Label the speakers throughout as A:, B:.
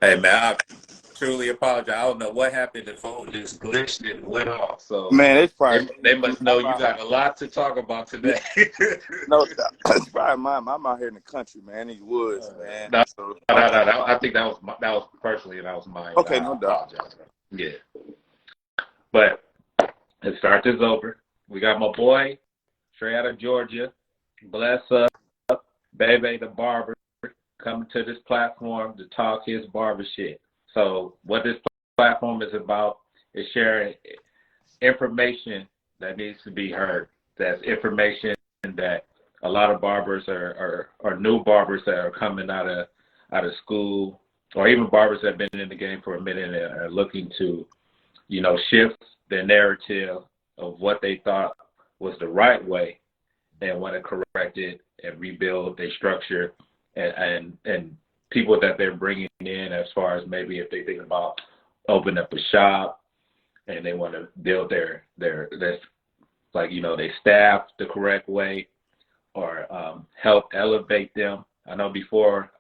A: Hey man, I truly apologize. I don't know what happened. The phone just glitched and went off. So
B: Man, it's
A: they,
B: probably
A: they must know you
B: my,
A: got a lot to talk about
B: yeah,
A: today.
B: no, it's probably mine. I'm out here in the country, man, in these woods, man.
A: No,
B: So
A: no, no, no. I think that was personally, that was mine.
B: okay,
A: I
B: no doubt.
A: apologize. Yeah, but let's start this over. We got my boy, straight out of Georgia. Bless up, BaeBae the barber, coming to this platform to talk his barber shit. So what this platform is about is sharing information that needs to be heard. That's information that a lot of barbers are new barbers that are coming out of school, or even barbers that have been in the game for a minute and are looking to, shift their narrative of what they thought was the right way and want to correct it and rebuild their structure and people that they're bringing in, as far as maybe if they think about opening up a shop and they want to build their they staff the correct way, or help elevate them. I know before,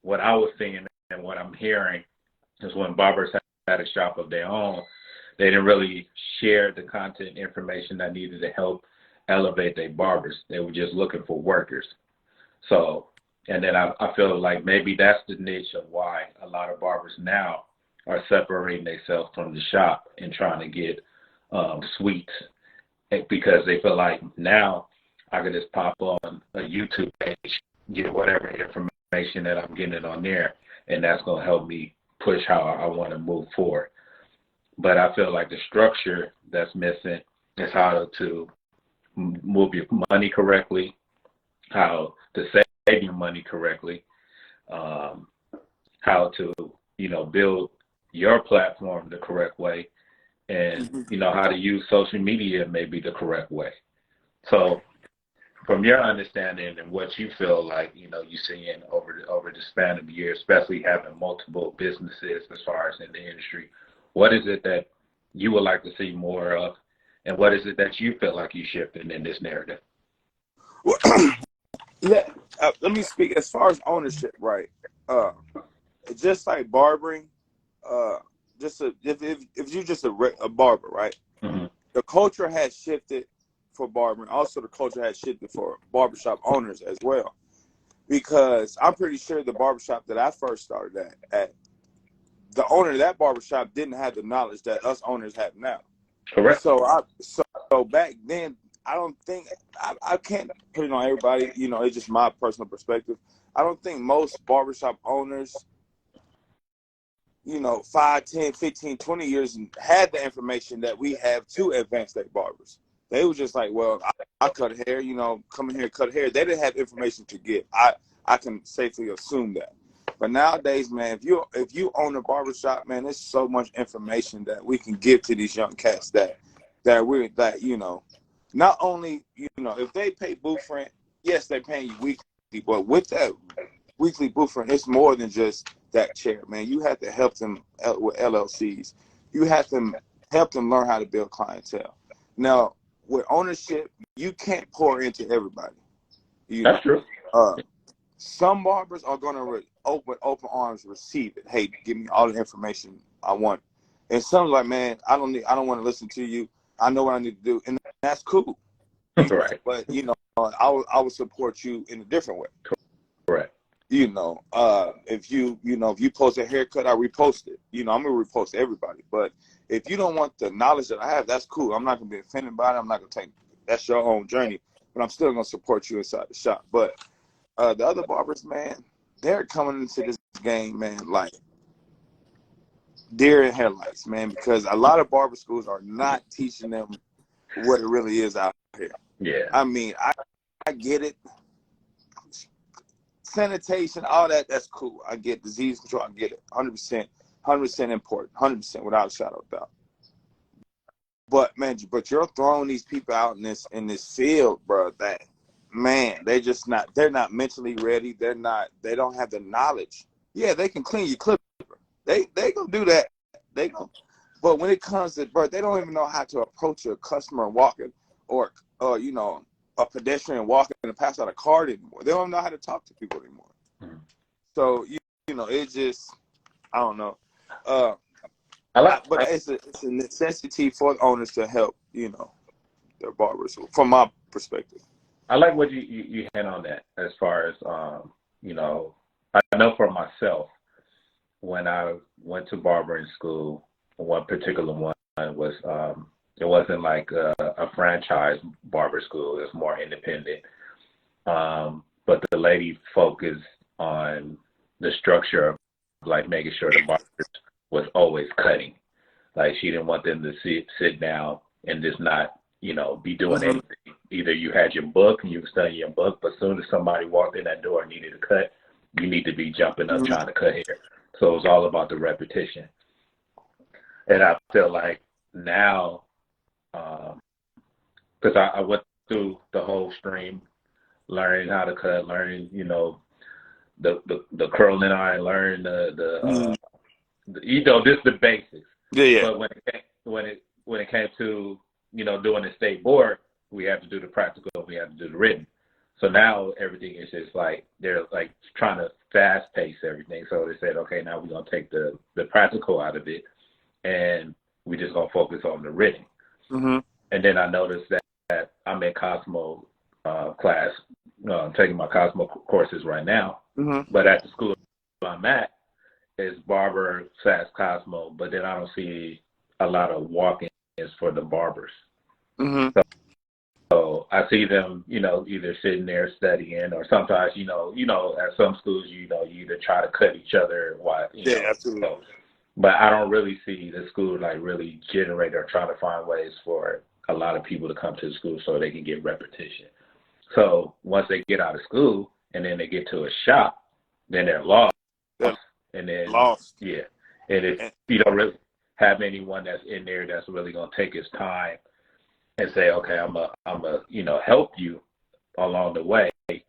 A: what I was seeing and what I'm hearing is when barbers had a shop of their own, they didn't really share the content information that needed to help elevate their barbers. They were just looking for workers. So, and then I feel like maybe that's the niche of why a lot of barbers now are separating themselves from the shop and trying to get suites, because they feel like now I can just pop on a YouTube page, get whatever information that I'm getting on there, and that's going to help me push how I want to move forward. But I feel like the structure that's missing is how to move your money correctly, how to save your money correctly, how to, build your platform the correct way, and, how to use social media maybe the correct way. So from your understanding and what you feel like, you seeing over the span of years, especially having multiple businesses as far as in the industry, what is it that you would like to see more of, and what is it that you feel like you shifted in this narrative?
B: Well, let me speak as far as ownership, right? Just like barbering, if you're just a barber, right?
A: Mm-hmm.
B: The culture has shifted for barbering. Also, the culture has shifted for barbershop owners as well. Because I'm pretty sure the barbershop that I first started at the owner of that barbershop didn't have the knowledge that us owners have now.
A: Correct.
B: So back then, I don't think I can't put it on everybody. It's just my personal perspective. I don't think most barbershop owners, 5, 10, 15, 20 years had the information that we have to advance their barbers. They were just like, well, I cut hair, come in here and cut hair. They didn't have information to give. I can safely assume that. But nowadays, man, if you own a barbershop, man, there's so much information that we can give to these young cats that not only, if they pay booth rent, yes, they're paying you weekly, but with that weekly booth rent, it's more than just that chair, man. You have to help them with LLCs. You have to help them learn how to build clientele. Now, with ownership, you can't pour into everybody.
A: That's true.
B: Some barbers are going to open arms receive it. Hey, give me all the information I want. And some like, man, I don't want to listen to you. I know what I need to do, and that's cool.
A: Right.
B: But I would support you in a different way.
A: Correct.
B: If you post a haircut, I repost it. I'm gonna repost everybody. But if you don't want the knowledge that I have, that's cool. I'm not gonna be offended by it. I'm not gonna take. That's your own journey. But I'm still gonna support you inside the shop. But the other barbers, man, they're coming into this game, man, like deer in headlights, man, because a lot of barber schools are not teaching them what it really is out here.
A: Yeah.
B: I mean, I get it. Sanitation, all that's cool. I get disease control. I get it. 100%, 100% important. 100% without a shadow of doubt. But man, you're throwing these people out in this field, bro. That man, they're not mentally ready. They don't have the knowledge. Yeah, they can clean your clipper. They gonna do that. But when it comes to, bro, they don't even know how to approach a customer walking or a pedestrian walking and pass out a card anymore. They don't know how to talk to people anymore.
A: Mm-hmm.
B: So it's just I don't know. But
A: I
B: it's a necessity for owners to help, their barbers, from my perspective.
A: I like what you hit on that as far as you know, I know for myself when I went to barbering school, one particular one was it wasn't like a franchise barber school. It was more independent. But the lady focused on the structure of like making sure the barbers was always cutting. Like she didn't want them to sit down and just not, be doing
B: Mm-hmm.
A: anything. Either you had your book and you were studying your book, but as soon as somebody walked in that door and needed a cut, you need to be jumping up
B: Mm-hmm.
A: trying to cut hair. So it was all about the repetition. And I feel like now, because I went through the whole stream, learning how to cut, learning, the curling iron, learning just the basics.
B: Yeah.
A: But when it came to doing the state board, we have to do the practical, we have to do the written. So now everything is just like they're like trying to fast pace everything. So they said, okay, now we're gonna take the practical out of it, and we just gonna focus on the written.
B: Mm-hmm.
A: And then I noticed that I'm in Cosmo class, taking my Cosmo courses right now.
B: Mm-hmm.
A: But at the school I'm at, is barber / Cosmo, but then I don't see a lot of walk-ins for the barbers.
B: Mm-hmm.
A: So I see them, either sitting there studying, or sometimes, at some schools, you either try to cut each other,
B: Yeah, absolutely.
A: So, but I don't really see the school like really generate or try to find ways for a lot of people to come to the school so they can get repetition. So once they get out of school and then they get to a shop, then they're lost. And then, yeah, and if you don't really have anyone that's in there that's really going to take his time and say, okay, I'm a help you along the way. If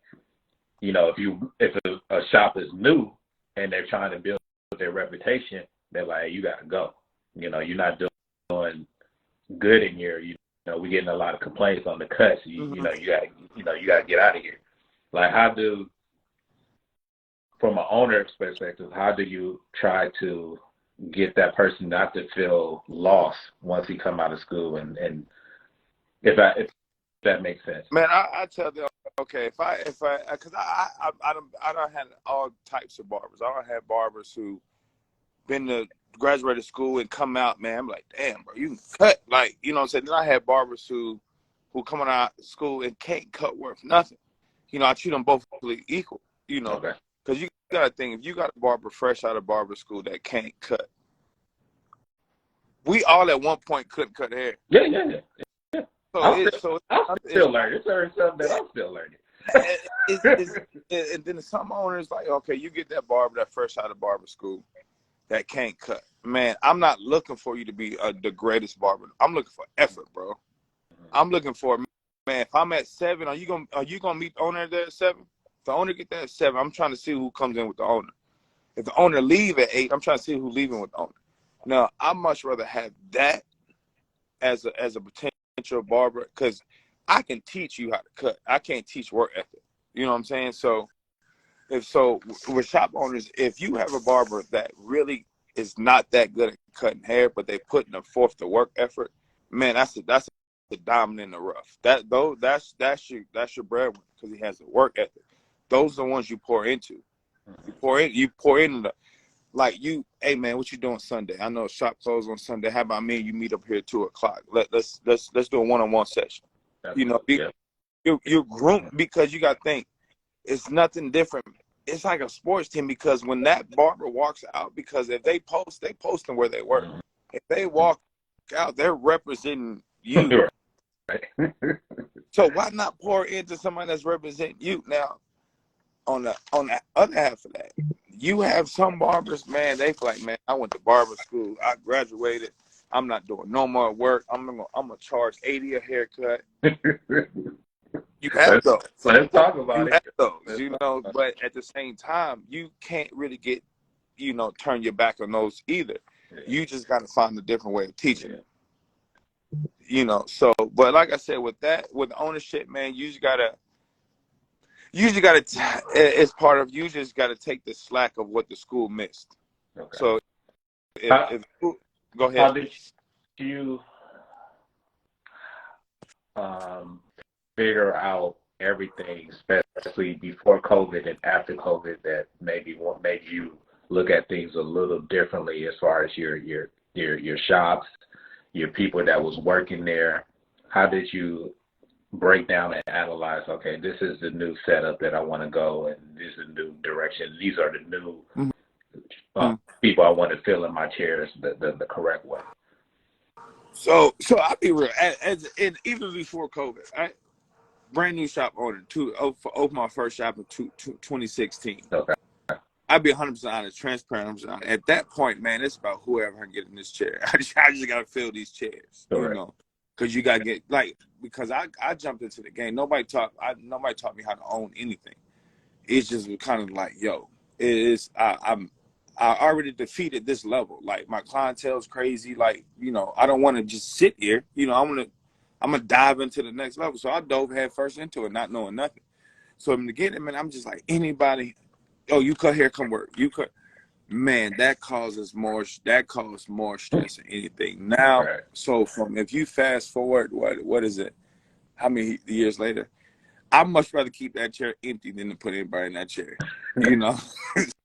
A: a shop is new and they're trying to build their reputation, they're like, hey, you got to go. You're not doing good in here. We're getting a lot of complaints on the cuts. You got to get out of here. Like, from an owner's perspective, how do you try to get that person not to feel lost once he come out of school? And if that makes sense.
B: Man, I tell them, okay, because I don't have all types of barbers. I don't have barbers who been to graduated school and come out, man. I'm like, damn, bro, you can cut. Like, you know what I'm saying? Then I have barbers who coming out of school and can't cut worth nothing. I treat them both equal,
A: Okay.
B: Because you got to think, if you got a barber fresh out of barber school that can't cut, we all at one point couldn't cut hair.
A: Yeah.
B: So
A: I'm still learning. There's something that I'm still learning.
B: And then some owners like, okay, you get that barber that fresh out of barber school that can't cut. Man, I'm not looking for you to be the greatest barber. I'm looking for effort, bro. I'm looking for, man, if I'm at 7, are you gonna meet the owner there at 7? If the owner get there at 7, I'm trying to see who comes in with the owner. If the owner leave at 8, I'm trying to see who's leaving with the owner. Now, I'd much rather have that as a potential barber, because I can teach you how to cut. I can't teach work ethic. You know what I'm saying? So with shop owners, if you have a barber that really is not that good at cutting hair, but they put in forth the work effort, man, that's the diamond in the rough. That's your breadwinner, because he has the work ethic. Those are the ones you pour into. You pour into the, like, hey man, what you doing Sunday? I know shop closed on Sunday. How about me and you meet up here at 2:00? Let's do a one-on-one session. You're groomed, because you got to think, it's nothing different. It's like a sports team, because when that barber walks out, because if they posting where they work. If they walk out, they're representing you.
A: Right.
B: So why not pour into somebody that's representing you? Now, on the other half of that, you have some barbers, man, they like, man, I went to barber school, I graduated, I'm not doing no more work, I'm gonna charge $80 a haircut. You have those.
A: Let's talk about
B: you have those, but at the same time, you can't really get, turn your back on those either. Yeah. You just got to find a different way of teaching. Yeah. So, but like I said, with ownership, man, you just gotta, it's part of, you just gotta take the slack of what the school missed.
A: Okay.
B: So
A: How,
B: if go ahead.
A: how did you um, figure out everything, especially before COVID and after COVID, that maybe what made you look at things a little differently as far as your shops, your people that was working there? How did you break down and analyze? Okay, this is the new setup that I want to go, and this is the new direction. These are the new people I want to fill in my chairs the correct way.
B: So I'll be real. Even before COVID, brand new shop owner. Opened my first shop in 2016.
A: Okay.
B: I'll be 100% honest, transparent. 100% honest. At that point, man, it's about whoever can get in this chair. I just got to fill these chairs,
A: Correct.
B: you know, because you got to get because I jumped into the game. Nobody taught me how to own anything. It's just kind of like, yo, it is. I already defeated this level. Like, my clientele's crazy. Like, you know, I don't want to just sit here. You know, I'm gonna dive into the next level. So I dove head first into it, not knowing nothing. So in the beginning, man, I'm just like, anybody, oh, you cut hair, come work. You cut, man, that causes more stress than anything. Now,
A: Right.
B: so if you fast forward, what is it? How many years later? I'd much rather keep that chair empty than to put anybody in that chair. You know?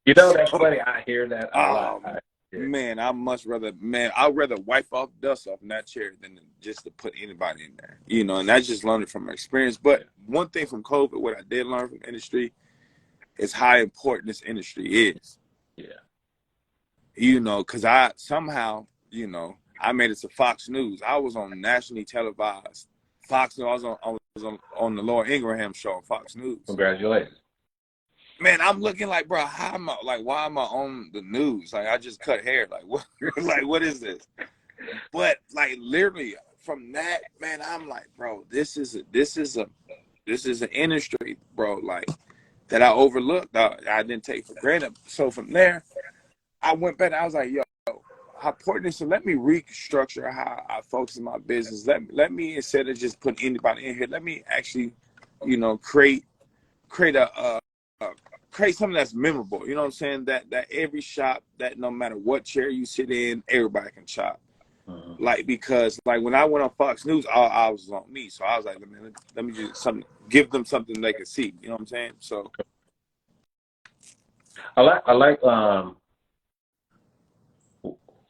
A: You know, that's funny. I hear that a lot.
B: Man, I'd rather wipe off dust off in that chair than just to put anybody in there. You know, and I just learned it from experience. But one thing from COVID, what I did learn from industry is how important this industry is.
A: Yeah.
B: You know, because I made it to Fox News. I was on nationally televised Fox News. I was on the Laura Ingraham show on Fox News.
A: Congratulations.
B: Man, I'm looking like, bro, why am I on the news? Like, I just cut hair. Like, what? Like, what is this? But like, literally from that, man, I'm like, bro, this is an industry, bro, like, that I overlooked. I didn't take for granted. So from there, I went back. I was like, yo, how important is it? Let me restructure how I focus on my business. Let me, instead of just putting anybody in here, let me actually, you know, create something that's memorable. You know what I'm saying? That every shop, that no matter what chair you sit in, everybody can shop. Like, because like when I went on Fox News, all I was on me. So I was like, let me just give them something they can see. You know what I'm saying? So
A: I like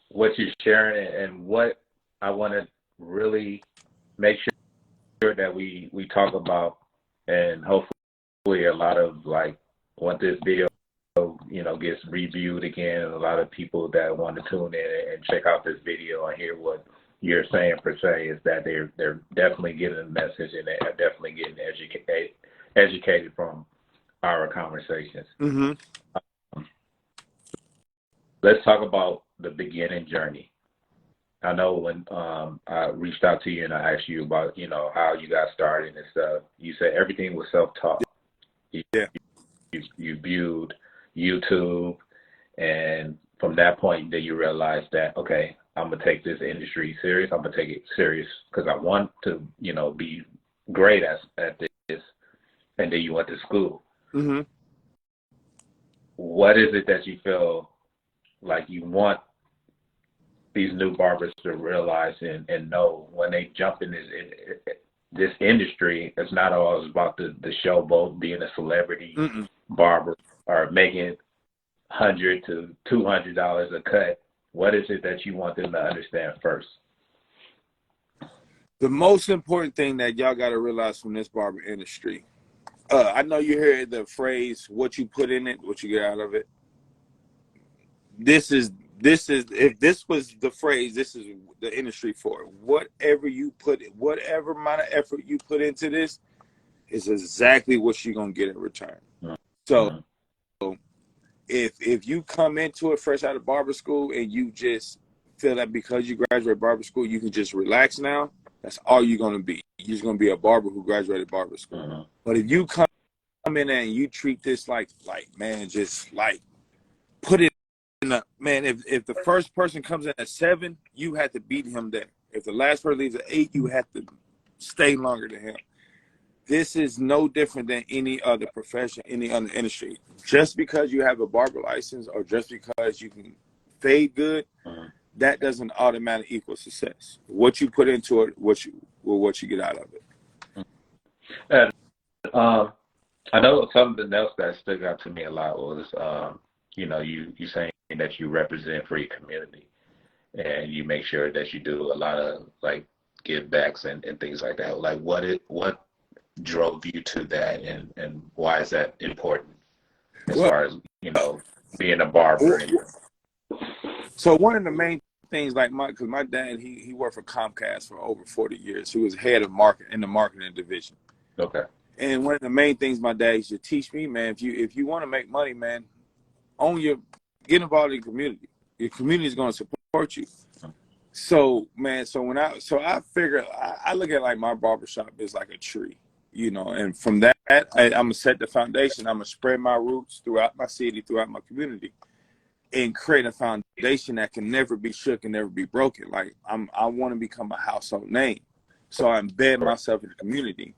A: what you're sharing, and what I want to really make sure that we talk about, and hopefully a lot of, like, want this video, you know, gets reviewed again, and a lot of people that want to tune in and check out this video and hear what you're saying per se, is that they're definitely getting a message, and they're definitely getting educated from our conversations. Let's talk about the beginning journey. I know when I reached out to you and I asked you about, you know, how you got started and stuff, you said everything was self-taught.
B: yeah.
A: You viewed YouTube, and from that point, then you realized that, okay, I'm going to take this industry serious. I'm going to take it serious because I want to, you know, be great at this. And then you went to school. What is it that you feel like you want these new barbers to realize and know when they jump in this industry? It's not always about the showboat, being a celebrity barber, or making $100 to $200 a cut. What is it that you want them to understand first?
B: The most important thing that y'all got to realize from this barber industry, I know you hear the phrase, what you put in it, what you get out of it. This is if this was the phrase, this is the industry for it. Whatever amount of effort you put into this is exactly what you're going to get in return. So if you come into it fresh out of barber school and you just feel that because you graduated barber school, you can just relax now, that's all you're going to be. You're just going to be a barber who graduated barber school. But if you come in there and you treat this like, man, just like put it in a, man, if the first person comes in at 7, you have to beat him there. If the last person leaves at 8, you have to stay longer than him. This is no different than any other profession, any other industry. Just because you have a barber license, or just because you can fade good,
A: Mhm.
B: that doesn't automatically equal success. What you put into it, what you get out of it.
A: And I know something else that stuck out to me a lot was, you saying that you represent for your community and you make sure that you do a lot of like give backs and things like that. Like what drove you to that and why is that important as
B: Well,
A: far as, being a barber and
B: so one of the main things, like because my dad, he worked for Comcast for over 40 years. He was head of market in the marketing division.
A: okay.
B: And one of the main things my dad used to teach me, man, if you want to make money, man, get involved in the community. Your community is going to support you. So, man, I figure I look at like my barbershop is like a tree, and from that, I'm going to set the foundation. I'm going to spread my roots throughout my city, throughout my community, and create a foundation that can never be shook and never be broken. Like I want to become a household name. So I embed myself in the community.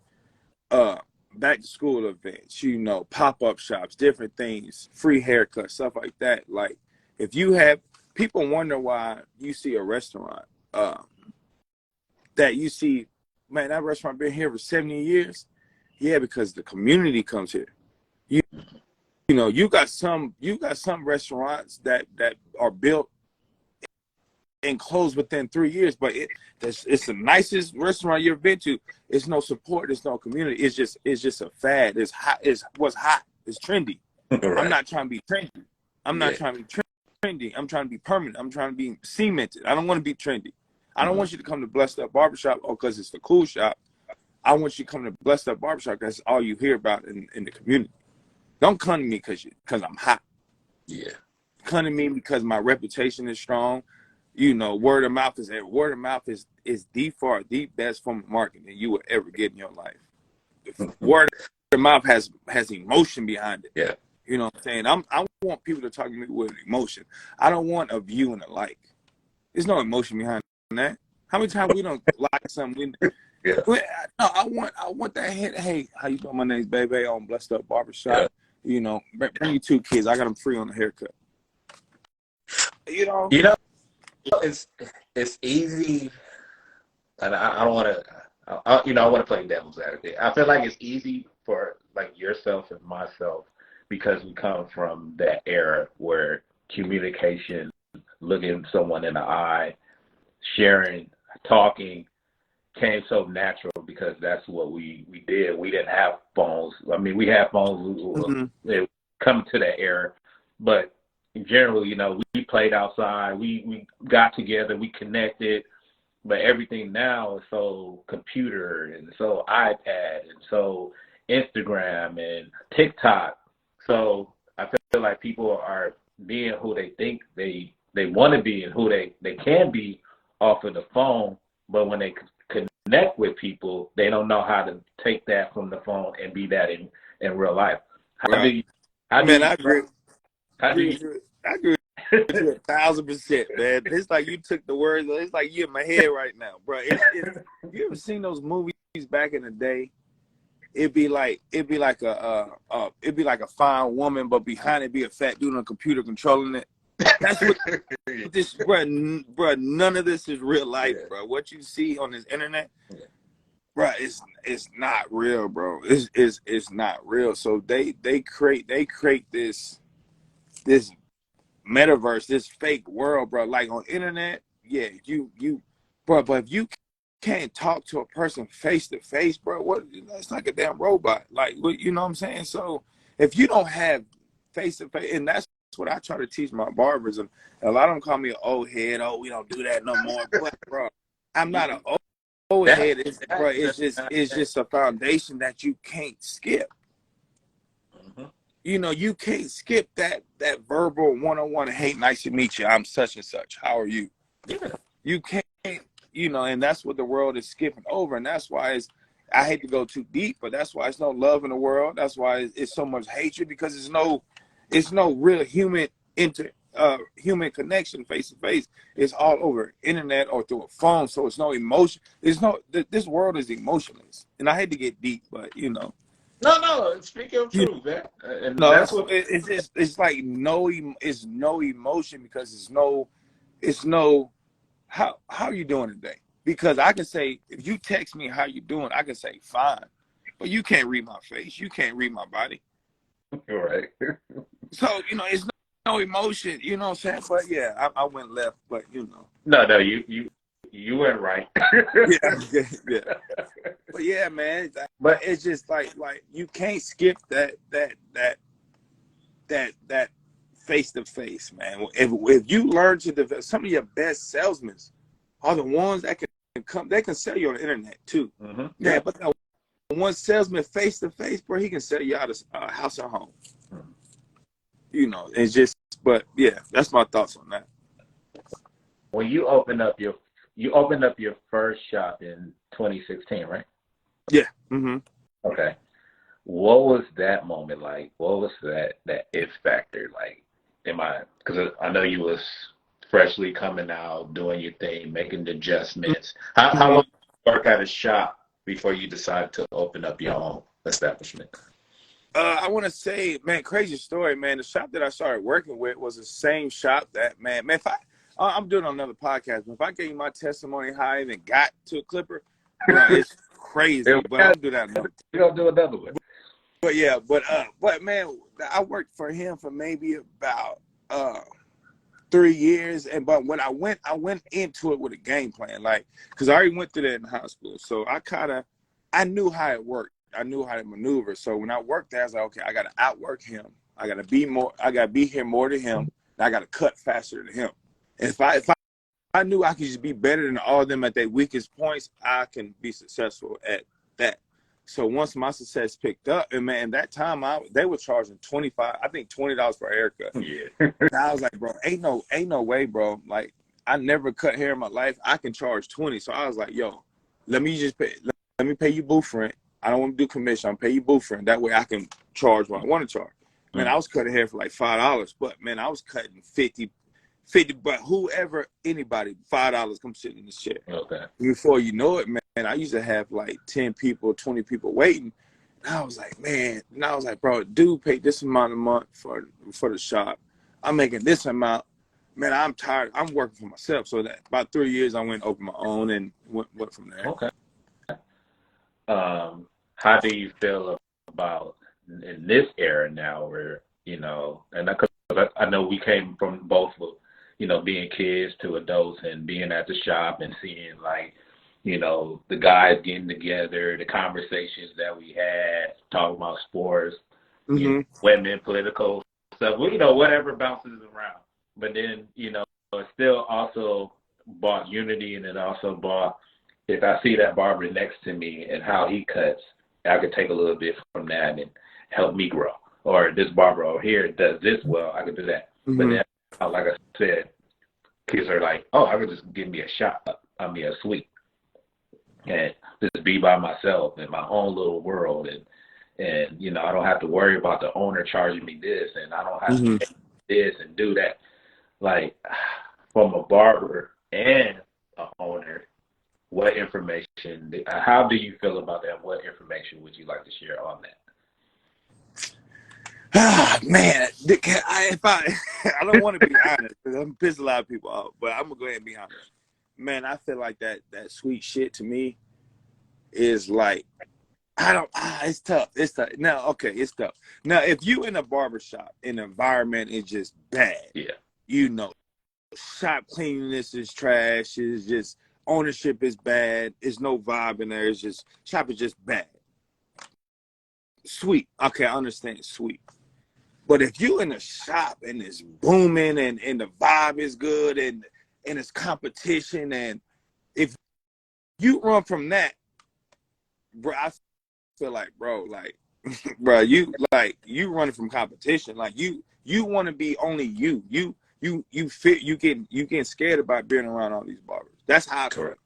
B: Back to school events, pop-up shops, different things, free haircuts, stuff like that. Like if you have people wonder why you see a restaurant that you see, man, that restaurant been here for 70 years. Yeah, because the community comes here. You got some restaurants that are built and closed within 3 years, but it's the nicest restaurant you've been to. It's no support, it's no community. It's just a fad. It's hot. It's what's hot. It's trendy.
A: Right.
B: I'm not trying to be trendy. I'm not trying to be trendy. I'm trying to be permanent. I'm trying to be cemented. I don't want to be trendy. I don't want you to come to Blessed Up Barbershop because it's the cool shop. I want you to come to Blessed Up Barbershop because that's all you hear about in the community. Don't come to me because I'm hot.
A: Yeah.
B: Come to me because my reputation is strong. Word of mouth is the best form of marketing you will ever get in your life. Word of mouth has emotion behind it.
A: Yeah.
B: You know what I'm saying? I want people to talk to me with emotion. I don't want a view and a like. There's no emotion behind that. How many times we don't like something?
A: Yeah.
B: No, I want that hit. Hey, how you doing? My name's BaeBae on Blessed Up Barbershop.
A: Yeah.
B: Bring your 2 kids. I got them free on the haircut.
A: It's easy, and I don't want to. I want to play devil's advocate. I feel like it's easy for like yourself and myself because we come from that era where communication, looking someone in the eye, sharing, talking came so natural because that's what we did. We didn't have phones. I mean, we had phones. It come to that era, but in general, we played outside. We got together. We connected. But everything now is so computer and so iPad and so Instagram and TikTok. So I feel like people are being who they think they want to be and who they can be off of the phone. But when they connect with people, they don't know how to take that from the phone and be that in real life.
B: I agree. I agree with you 1,000%, man. It's like you took the words. It's like you in my head right now, bro. You ever seen those movies back in the day? It'd be like a fine woman, but behind it be a fat dude on a computer controlling it. That's what this, bro. None of this is real life, bro. What you see on this internet, bro, it's not real, bro. It's not real. So they create this metaverse, this fake world, bro. Like on internet, yeah, bro. But if you can't talk to a person face to face, bro, it's like a damn robot. Like, you know what I'm saying? So if you don't have face to face, and that's what I try to teach my barbers, and a lot of them call me an old head. Oh, we don't do that no more. But bro, I'm not an old head. It's just a foundation that you can't skip. You can't skip that verbal one-on-one. Hey, nice to meet you. I'm such and such. How are you? You can't, and that's what the world is skipping over. And that's why I hate to go too deep, but that's why it's no love in the world. That's why it's so much hatred, because it's no real human human connection face to face. It's all over internet or through a phone. So it's no emotion. This world is emotionless. And I hate to get deep, but
A: No. Speaking of
B: You
A: truth, man, and
B: know,
A: that's what.
B: it's like it's no emotion because it's no how you doing today? Because I can say if you text me how you doing, I can say fine, but you can't read my face, you can't read my body,
A: Right.
B: so it's no emotion. You know what I'm saying? But yeah, I went left, but
A: No, you went right.
B: yeah, yeah. But yeah, man,
A: But
B: it's just like you can't skip that face to face, man. If you learn to develop, some of your best salesmen are the ones that can come. They can sell you on the internet too.
A: yeah.
B: Man, but that one salesman face to face, bro, he can sell you out a house or home. It's just. But yeah, that's my thoughts on that.
A: When you opened up your first shop in 2016, right?
B: Yeah. Mm-hmm.
A: Okay. What was that moment like? What was that it factor like? Because I know you was freshly coming out, doing your thing, making the adjustments. How
B: Mm-hmm.
A: long did you work at a shop before you decided to open up your own establishment?
B: I want to say, man, crazy story, man. The shop that I started working with was the same shop that, man. If I'm doing another podcast, but if I gave you my testimony how I even got to a clipper, bro, it's crazy. But I'm gonna do that another time.
A: We're gonna do another one.
B: But yeah, but man, I worked for him for maybe about 3 years, but when I went into it with a game plan, like, because I already went through that in high school, so I knew how it worked. I knew how to maneuver. So when I worked there, I was like, okay, I got to outwork him. I got to be here more than him. And I got to cut faster than him. And if I knew I could just be better than all of them at their weakest points, I can be successful at that. So once my success picked up, and man, that time they were charging 25, I think $20 for a haircut.
A: Yeah.
B: And I was like, bro, ain't no way, bro. Like, I never cut hair in my life. I can charge 20. So I was like, yo, let me pay you booth rent. I don't want to do commission. I'll pay you booth rent. That way I can charge what I want to charge. Man, I was cutting hair for like $5, but man, I was cutting 50, but anybody, $5 come sit in this chair.
A: Okay.
B: Before you know it, man, I used to have like 10 people, 20 people waiting. And I was like, man, bro, dude paid this amount a month for the shop. I'm making this amount. Man, I'm tired. I'm working for myself. So that about 3 years, I went and opened my own and went from there.
A: Okay. How do you feel about in this era now where, and I know we came from both of, being kids to adults and being at the shop and seeing like, the guys getting together, the conversations that we had, talking about sports, women, political stuff, whatever bounces around. But then, it still also brought unity, and it also brought, if I see that barber next to me and how he cuts, I could take a little bit from that and help me grow. Or this barber over here does this well, I could do that. But then, like I said, kids are like, oh, I could just give me a suite, and just be by myself in my own little world, and I don't have to worry about the owner charging me this, and I don't have to pay this and do that. Like, from a barber and a owner, what information, how do you feel about that? What information would you like to share on that?
B: Ah, man, I don't want to be honest because I'm pissed a lot of people off, but I'm gonna go ahead and be honest. Man, I feel like that sweet shit to me is like, it's tough. It's tough. Now, okay, it's tough. Now, if you in a barbershop and the environment is just bad,
A: Yeah.
B: Shop cleanliness is trash, is just ownership is bad, there's no vibe in there, it's just shop is just bad. Sweet. Okay, I understand sweet. But if you in a shop and it's booming and the vibe is good and it's competition, and if you run from that, bro, I feel like, bro, you running from competition. Like you want to be only you. You getting scared about being around all these barbers. That's how I feel.
A: Correct.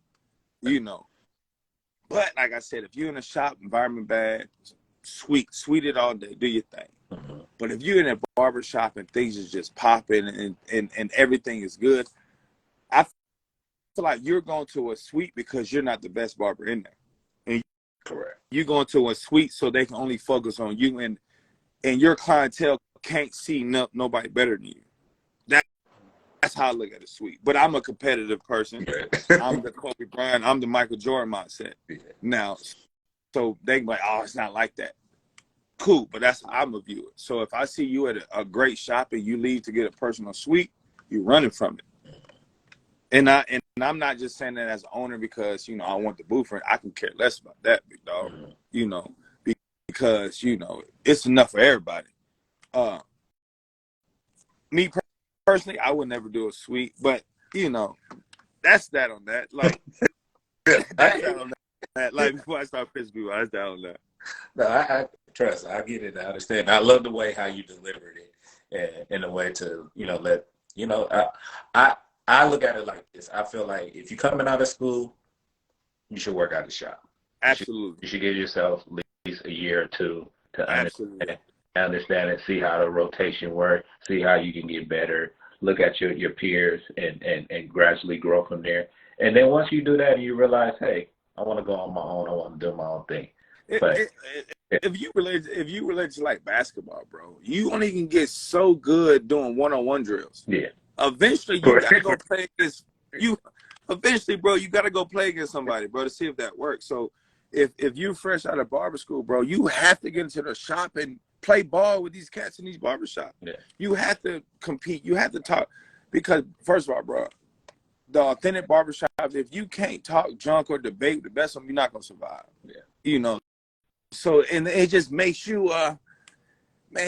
B: But like I said, if you're in a shop, environment bad, sweet it all day, do your thing. But if you're in a barber shop and things is just popping and everything is good, I feel like you're going to a suite because you're not the best barber in there.
A: Correct.
B: you go into a suite so they can only focus on you, and your clientele can't see nobody better than you. That's how I look at a suite. But I'm a competitive person. I'm the Kobe Bryant. I'm the Michael Jordan mindset. Now, so they be like, oh, it's not like that. Cool, but that's how I'm a viewer. So if I see you at a great shop and you leave to get a personal suite, you're running from it. And I'm not just saying that as an owner because, you know, I want the booth. I can care less about that, big dog. You know, because, you know, it's enough for everybody. Me personally, I would never do a suite, but, you know, that's that on that. Like, that's that on that. Like, before I start pissing people, that's that on that.
A: No, I trust. I get it. I understand. I love the way how you delivered it, and in a way to, you know, let you know. I look at it like this. I feel like if you're coming out of school, you should work out the shop.
B: Absolutely.
A: You should give yourself at least a year or two to understand and see how the rotation works, see how you can get better, look at your peers, and gradually grow from there. And then once you do that, and you realize, hey, I want to go on my own. I want to do my own thing. But
B: if you relate to like basketball, bro, you only can get so good doing one-on-one drills.
A: Yeah.
B: Eventually, you gotta go play against you. Eventually, bro, you gotta go play against somebody, bro, to see if that works. So, if you fresh out of barber school, bro, you have to get into the shop and play ball with these cats in these barbershops.
A: Yeah.
B: You have to compete. You have to talk because, first of all, bro, the authentic barbershops, if you can't talk junk or debate with the best of them, you're not gonna survive.
A: Yeah.
B: You know. So, and it just makes you, man,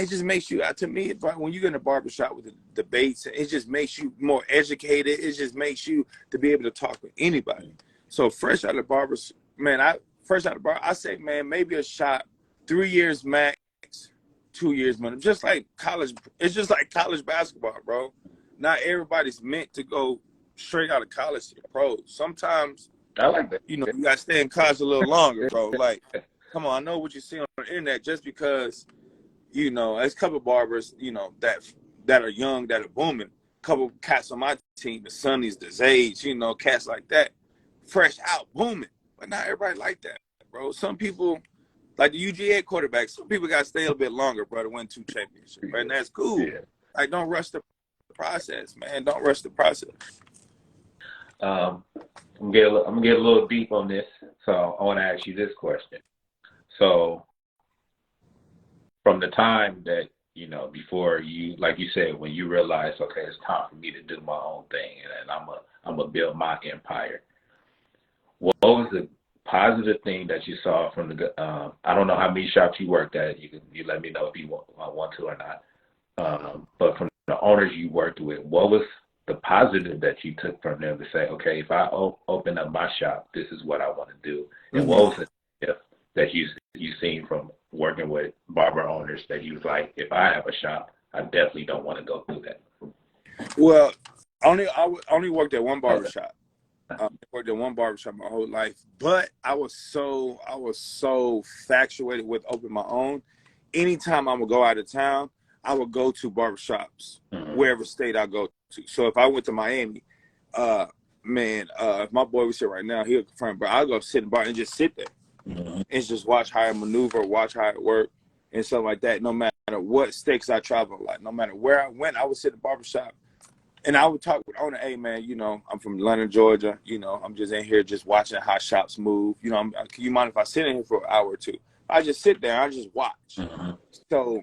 B: it just makes you, to me, when you get in a barbershop with the debates, it just makes you more educated. It just makes you to be able to talk with anybody. So, fresh out of barbers, man, I say, man, maybe a shot, 3 years max, 2 years minimum. Just like college, it's just like college basketball, bro. Not everybody's meant to go straight out of college to the pros. Sometimes,
A: I like that.
B: You know, you got to stay in college a little longer, bro. Like, come on, I know what you see on the internet. Just because, you know, there's a couple of barbers, you know, that are young, that are booming. A couple of cats on my team, the Sonnies, the Zades, you know, cats like that, fresh out, booming. But not everybody like that, bro. Some people, like the UGA quarterback, some people got to stay a little bit longer, bro, to win 2 championships. Right? And that's cool.
A: Yeah.
B: Like, don't rush the process, man. Don't rush the process.
A: I'm gonna get a little deep on this, so I want to ask you this question. So, from the time that, you know, before you, like you said, when you realized, okay, it's time for me to do my own thing, and I'm gonna build my empire. What was the positive thing that you saw from the? I don't know how many shops you worked at. You let me know if you want to or not. But from the owners you worked with, what was the positive that you took from them to say, okay, if I open up my shop, this is what I want to do? And what was it that you seen from working with barber owners that you was like, if I have a shop, I definitely don't want to go through that?
B: Well, I only worked at one barbershop. I worked at one barbershop my whole life, but I was so infatuated with opening my own. Anytime I would go out of town, I would go to barbershops, wherever state I go to. So if I went to Miami, if my boy was here right now, he'll confirm, bro, I'll go sit in the bar and just sit there and just watch how I maneuver, watch how it work and stuff like that. No matter what states I travel, like no matter where I went, I would sit in the barbershop and I would talk with the owner. Hey man, you know, I'm from Atlanta, Georgia. You know, I'm just in here just watching how shops move. You know, can you mind if I sit in here for an hour or two? I just sit there, I just watch. So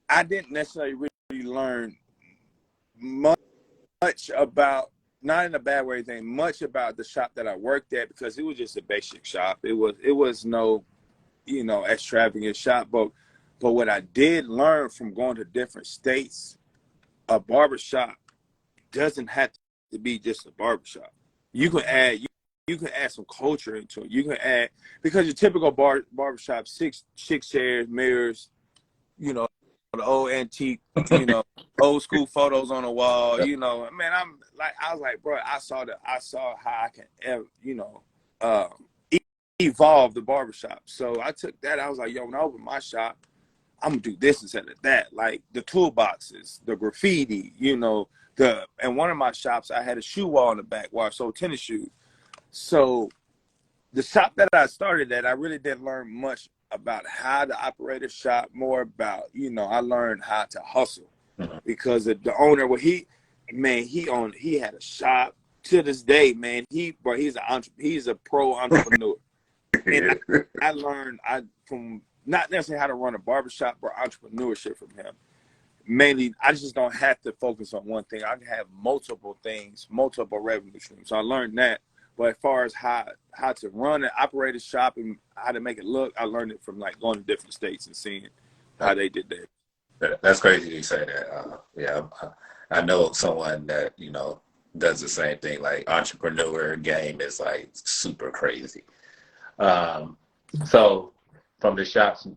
B: I didn't necessarily really learn much about, not in a bad way, much about the shop that I worked at because it was just a basic shop. It was no, you know, extravagant shop. But what I did learn from going to different states, a barbershop doesn't have to be just a barbershop. You can add you can add some culture into it. You can add, because your typical barbershop, six chairs, mirrors, you know, the old antique, you know, old school photos on the wall, you know. Man, I was like, bro, I saw how I can, you know, evolve the barbershop. So I took that. I was like, yo, when I open my shop, I'm gonna do this instead of that. Like the toolboxes, the graffiti, you know, and one of my shops, I had a shoe wall in the back where I sold tennis shoes. So the shop that I started at, I really didn't learn much about how to operate a shop. More about, you know, I learned how to hustle because of the owner. Well, he had a shop to this day, man. He's a pro entrepreneur, and I learned from not necessarily how to run a barbershop, but entrepreneurship from him. Mainly, I just don't have to focus on one thing. I can have multiple things, multiple revenue streams. So I learned that. But as far as how to run and operate a shop and how to make it look, I learned it from like going to different states and seeing how they did that.
C: That's crazy you say that. Yeah, I know someone that, you know, does the same thing. Like entrepreneur game is like super crazy. So from the shops, how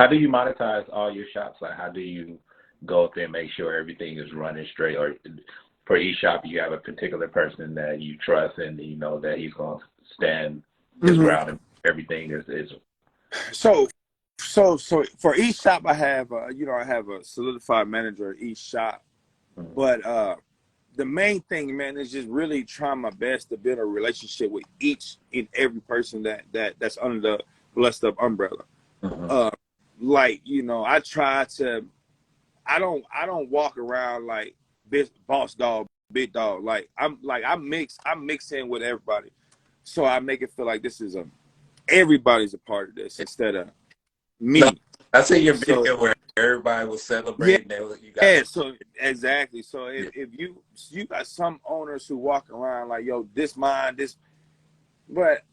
C: do you monetize all your shops? Like, how do you go up there and make sure everything is running straight? Or for each shop, you have a particular person that you trust and you know that he's going to stand his ground and everything is.
B: So for each shop, I have a solidified manager at each shop. But the main thing, man, is just really trying my best to build a relationship with each and every person that's under the Blessed Up umbrella. Like, you know, I don't walk around like big boss dog, big dog. Like I mix in with everybody. So I make it feel like everybody's a part of this instead of me.
C: No, I see your video where everybody was celebrating.
B: So exactly. So if you got some owners who walk around like, yo, this mine, this, but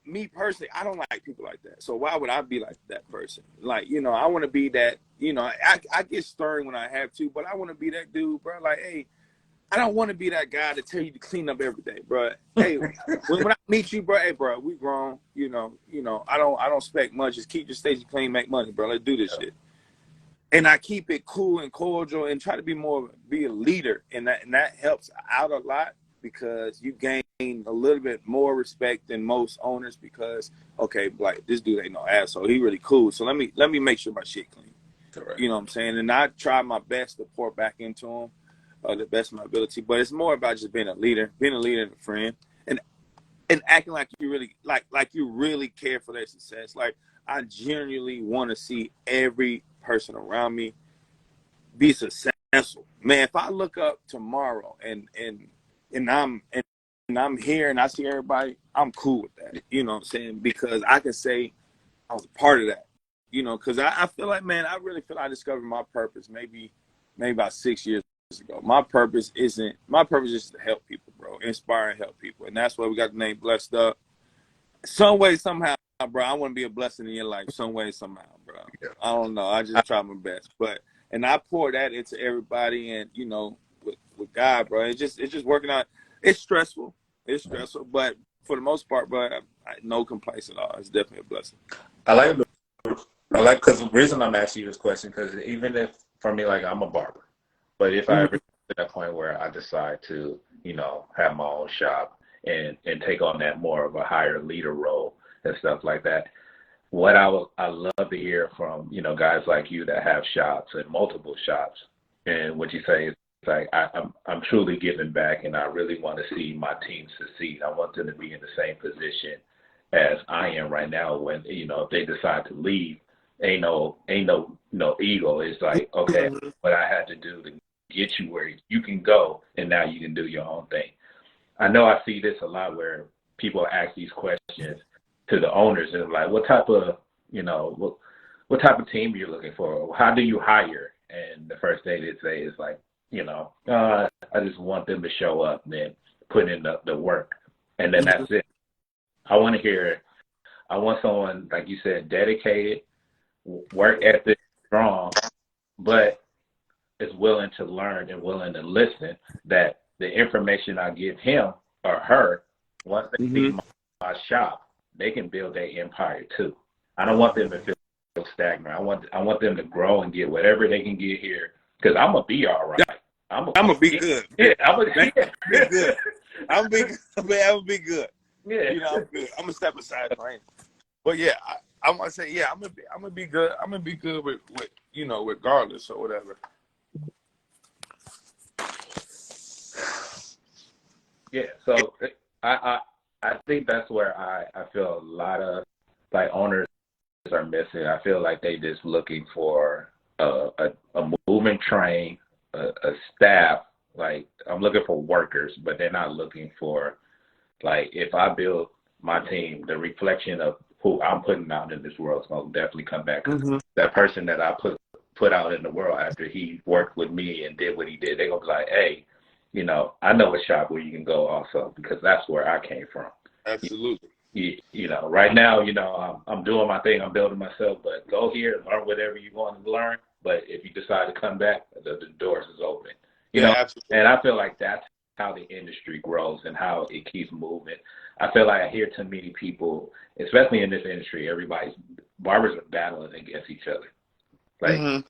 B: me personally, I don't like people like that. So why would I be like that person? Like, you know, I want to be that, you know, I get stern when I have to, but I want to be that dude, bro. Like, hey, I don't want to be that guy to tell you to clean up every day, bro. Hey, when I meet you, bro, hey, bro, we grown, you know, I don't expect much. Just keep your station clean, make money, bro. Let's do this shit. And I keep it cool and cordial and try to be a leader. And that helps out a lot because you gain a little bit more respect than most owners because, okay, like this dude ain't no asshole. He really cool. So let me make sure my shit clean. Correct. You know what I'm saying? And I try my best to pour back into him. The best of my ability, but it's more about just being a leader and a friend, and acting like you really care for their success. Like I genuinely want to see every person around me be successful. Man, if I look up tomorrow and I'm here and I see everybody, I'm cool with that. You know what I'm saying? Because I can say I was a part of that. You know, because I feel like, man, I really feel I discovered my purpose maybe about 6 years ago. My purpose is to help people, bro, inspire and help people, and that's why we got the name Blessed Up. Some way, somehow, bro, I want to be a blessing in your life. Some way, somehow, bro. Yeah. I don't know. I just try my best, and I pour that into everybody, and you know, with God, bro. It's just working out. It's stressful, but for the most part, bro, no complaints at all. It's definitely a blessing.
C: I like because the reason I'm asking you this question because even if for me, like I'm a barber. But if I ever get to that point where I decide to, you know, have my own shop and take on that more of a higher leader role and stuff like that, what I love to hear from, you know, guys like you that have shops and multiple shops, and what you say is like I'm truly giving back, and I really want to see my team succeed. I want them to be in the same position as I am right now. When you know if they decide to leave, ain't no ego. It's like okay, what I had to do to get you where you can go, and now you can do your own thing. I know I see this a lot where people ask these questions to the owners and like, what type of, you know, what type of team you're looking for? How do you hire? And the first thing they say is like, you know, I just want them to show up and then put in the work. And then that's it. I want someone, like you said, dedicated, work ethic strong, but is willing to learn and willing to listen, that the information I give him or her, once they see my shop, they can build their empire too. I don't want them to feel stagnant. I want them to grow and get whatever they can get here, because I'm going to be all right. I'm going to be good. Yeah, I'm going to be good.
B: I'm going to be good.
C: Yeah.
B: You know, I'm good. I'm going to step aside for him. But yeah, I want to say, yeah, I'm going to be good. I'm going to be good with, you know, regardless or whatever.
A: Yeah, so I think that's where I feel a lot of like owners are missing. I feel like they just looking for a moving train, a staff. Like I'm looking for workers, but they're not looking for like if I build my team, the reflection of who I'm putting out in this world is gonna definitely come back.
B: Mm-hmm.
A: That person that I put out in the world after he worked with me and did what he did, they're gonna be like, hey, you know, I know a shop where you can go also because that's where I came from.
B: Absolutely.
A: You know, right now, you know, I'm doing my thing, I'm building myself, but go here and learn whatever you want to learn. But if you decide to come back, the doors is open. You know,
B: Absolutely.
A: and I feel like that's how the industry grows and how it keeps moving. I feel like I hear too many people, especially in this industry, barbers are battling against each other. Like
B: Mm-hmm.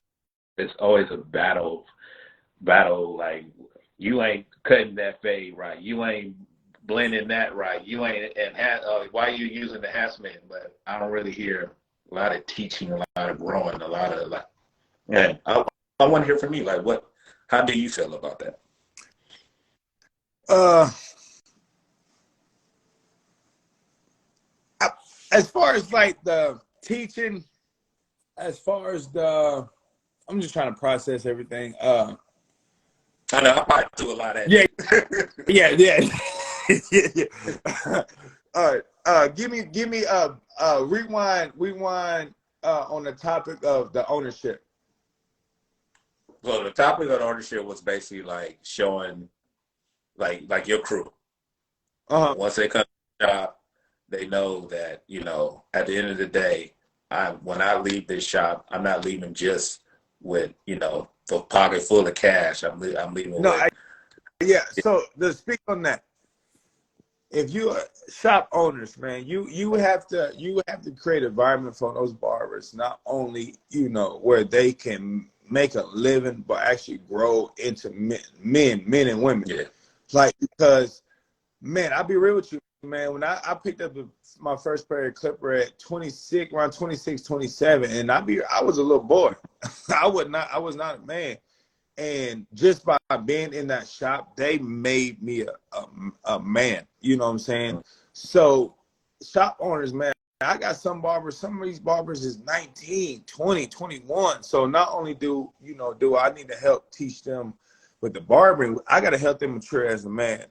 A: it's always a battle, like you ain't cutting that fade right, you ain't blending that right, you ain't why are you using the hashman? But I don't really hear a lot of teaching, a lot of growing, a lot of like.
C: And I want to hear from you. Like, how do you feel about that?
B: As far as like the teaching, as far as I'm just trying to process everything.
C: I know I might do a lot of
B: Yeah,
C: that.
B: yeah. All right. Give me rewind on the topic of the ownership.
C: So the topic of the ownership was basically like showing like your crew. Once they come to the shop, they know that, you know, at the end of the day, when I leave this shop, I'm not leaving just with, you know, the pocket full of cash. I'm leaving with.
B: So to speak on that, if you are shop owners, man, you have to create an environment for those barbers, not only, you know, where they can make a living, but actually grow into men and women.
C: Yeah.
B: Like, because, man, I'll be real with you, man. When I picked up my first pair of clipper at 26, around 26, 27, and I was a little boy. I was not a man. And just by being in that shop, they made me a man. You know what I'm saying? So shop owners, man, I got some of these barbers is 19, 20, 21. So not only do I need to help teach them with the barbering, I got to help them mature as a man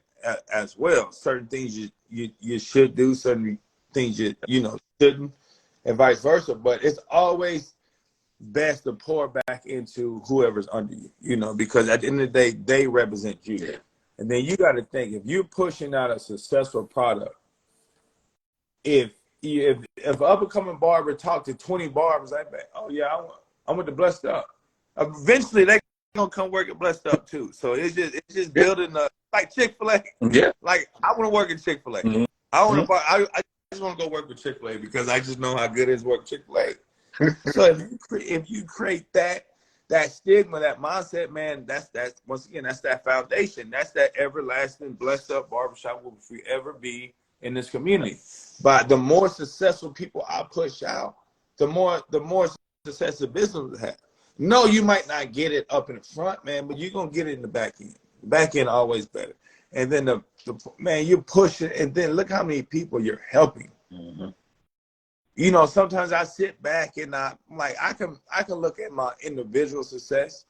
B: as well. Certain things you should do, certain things you shouldn't, and vice versa. But it's always best to pour back into whoever's under you, you know, because at the end of the day, they represent you.
C: Yeah.
B: And then you got to think, if you're pushing out a successful product, if an up and coming barber talk to 20 barbers, I bet, oh yeah, I want to Blessed Up. Eventually, they gonna come work at Blessed Up too. So it's just building like Chick-fil-A.
C: Yeah.
B: Like I want to work at Chick-fil-A.
C: Mm-hmm.
B: I want to. I just want to go work with Chick-fil-A because I just know how good it is work Chick-fil-A. So if you create that stigma, that mindset, man, that's once again, that's that foundation. That's that everlasting Blessed Up barbershop will forever be in this community. But the more successful people I push out, the more success the business will have. No, you might not get it up in the front, man, but you're gonna get it in the back end. The back end always better. And then the man, you push it, and then look how many people you're helping.
C: Mm-hmm.
B: You know, sometimes I sit back and I'm like, I can look at my individual success,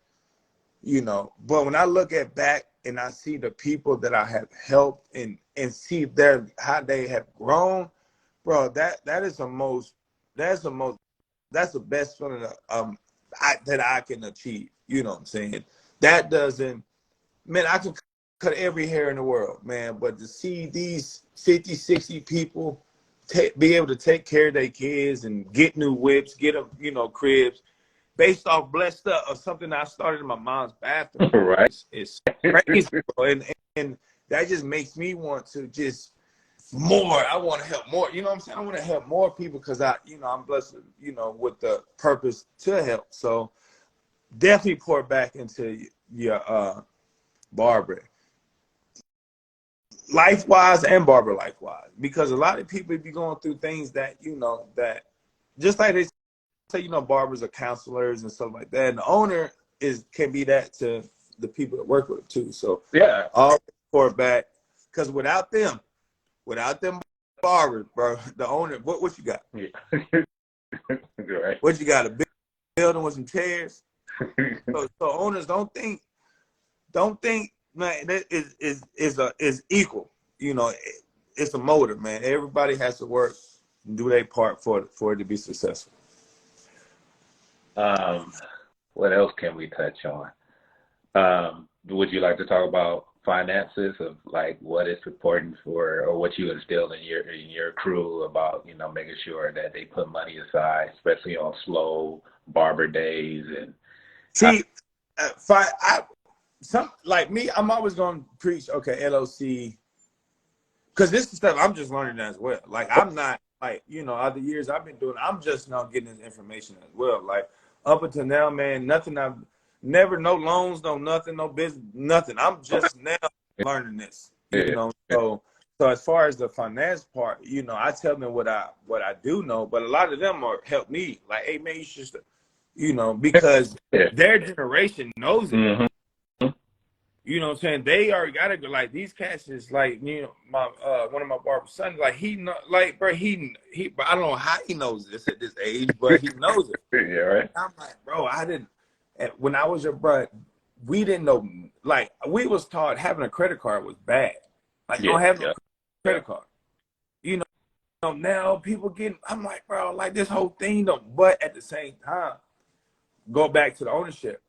B: you know, but when I look at back and I see the people that I have helped and see how they have grown, bro, that's the best feeling that I can achieve. You know what I'm saying? That doesn't, man, I can cut every hair in the world, man, but to see these 50, 60 people be able to take care of their kids and get new whips, get them, you know, cribs, based off Blessed Up of something I started in my mom's bathroom.
A: Right.
B: It's crazy, bro. And that just makes me want to just more. I want to help more. You know what I'm saying? I want to help more people because I'm blessed, you know, with the purpose to help. So definitely pour back into your barber, life-wise and barber life-wise, because a lot of people be going through things that, you know, that just like they say, you know, barbers are counselors and stuff like that, and the owner can be that to the people that work with it too. So
A: Yeah,
B: I'll pour back Because without them barbers, bro, the owner, what you got?
C: Yeah. Right.
B: What you got? A big building with some chairs. So owners don't think, man, that is equal. You know, it's a motor, man. Everybody has to work and do their part for it to be successful.
C: What else can we touch on? Would you like to talk about finances of like what is important for, or what you instill in your crew about, you know, making sure that they put money aside, especially on slow barber days? And
B: see, like me, I'm always going to preach, okay, LOC, because this is stuff I'm just learning as well. Like, I'm not, like, you know, other years I've been doing, I'm just now getting this information as well. Like, up until now, man, nothing, I've never, no loans, no nothing, no business, nothing. I'm just now learning this, you know. So as far as the finance part, you know, I tell them what I do know, but a lot of them are help me. Like, hey, man, you should, you know, because their generation knows it.
C: Mm-hmm.
B: You know what I'm saying? They already got to go. Like, these cats is like, you know, my one of my barber's sons, like, he know, like, bro, he I don't know how he knows this at this age, but he knows it.
C: Yeah, right.
B: I'm like, bro, I didn't. When I was your bro, we didn't know. Like, we was taught having a credit card was bad. Like, you don't have no credit card. You know, now people getting. I'm like, bro, like this whole thing. Don't. But at the same time, go back to the ownership.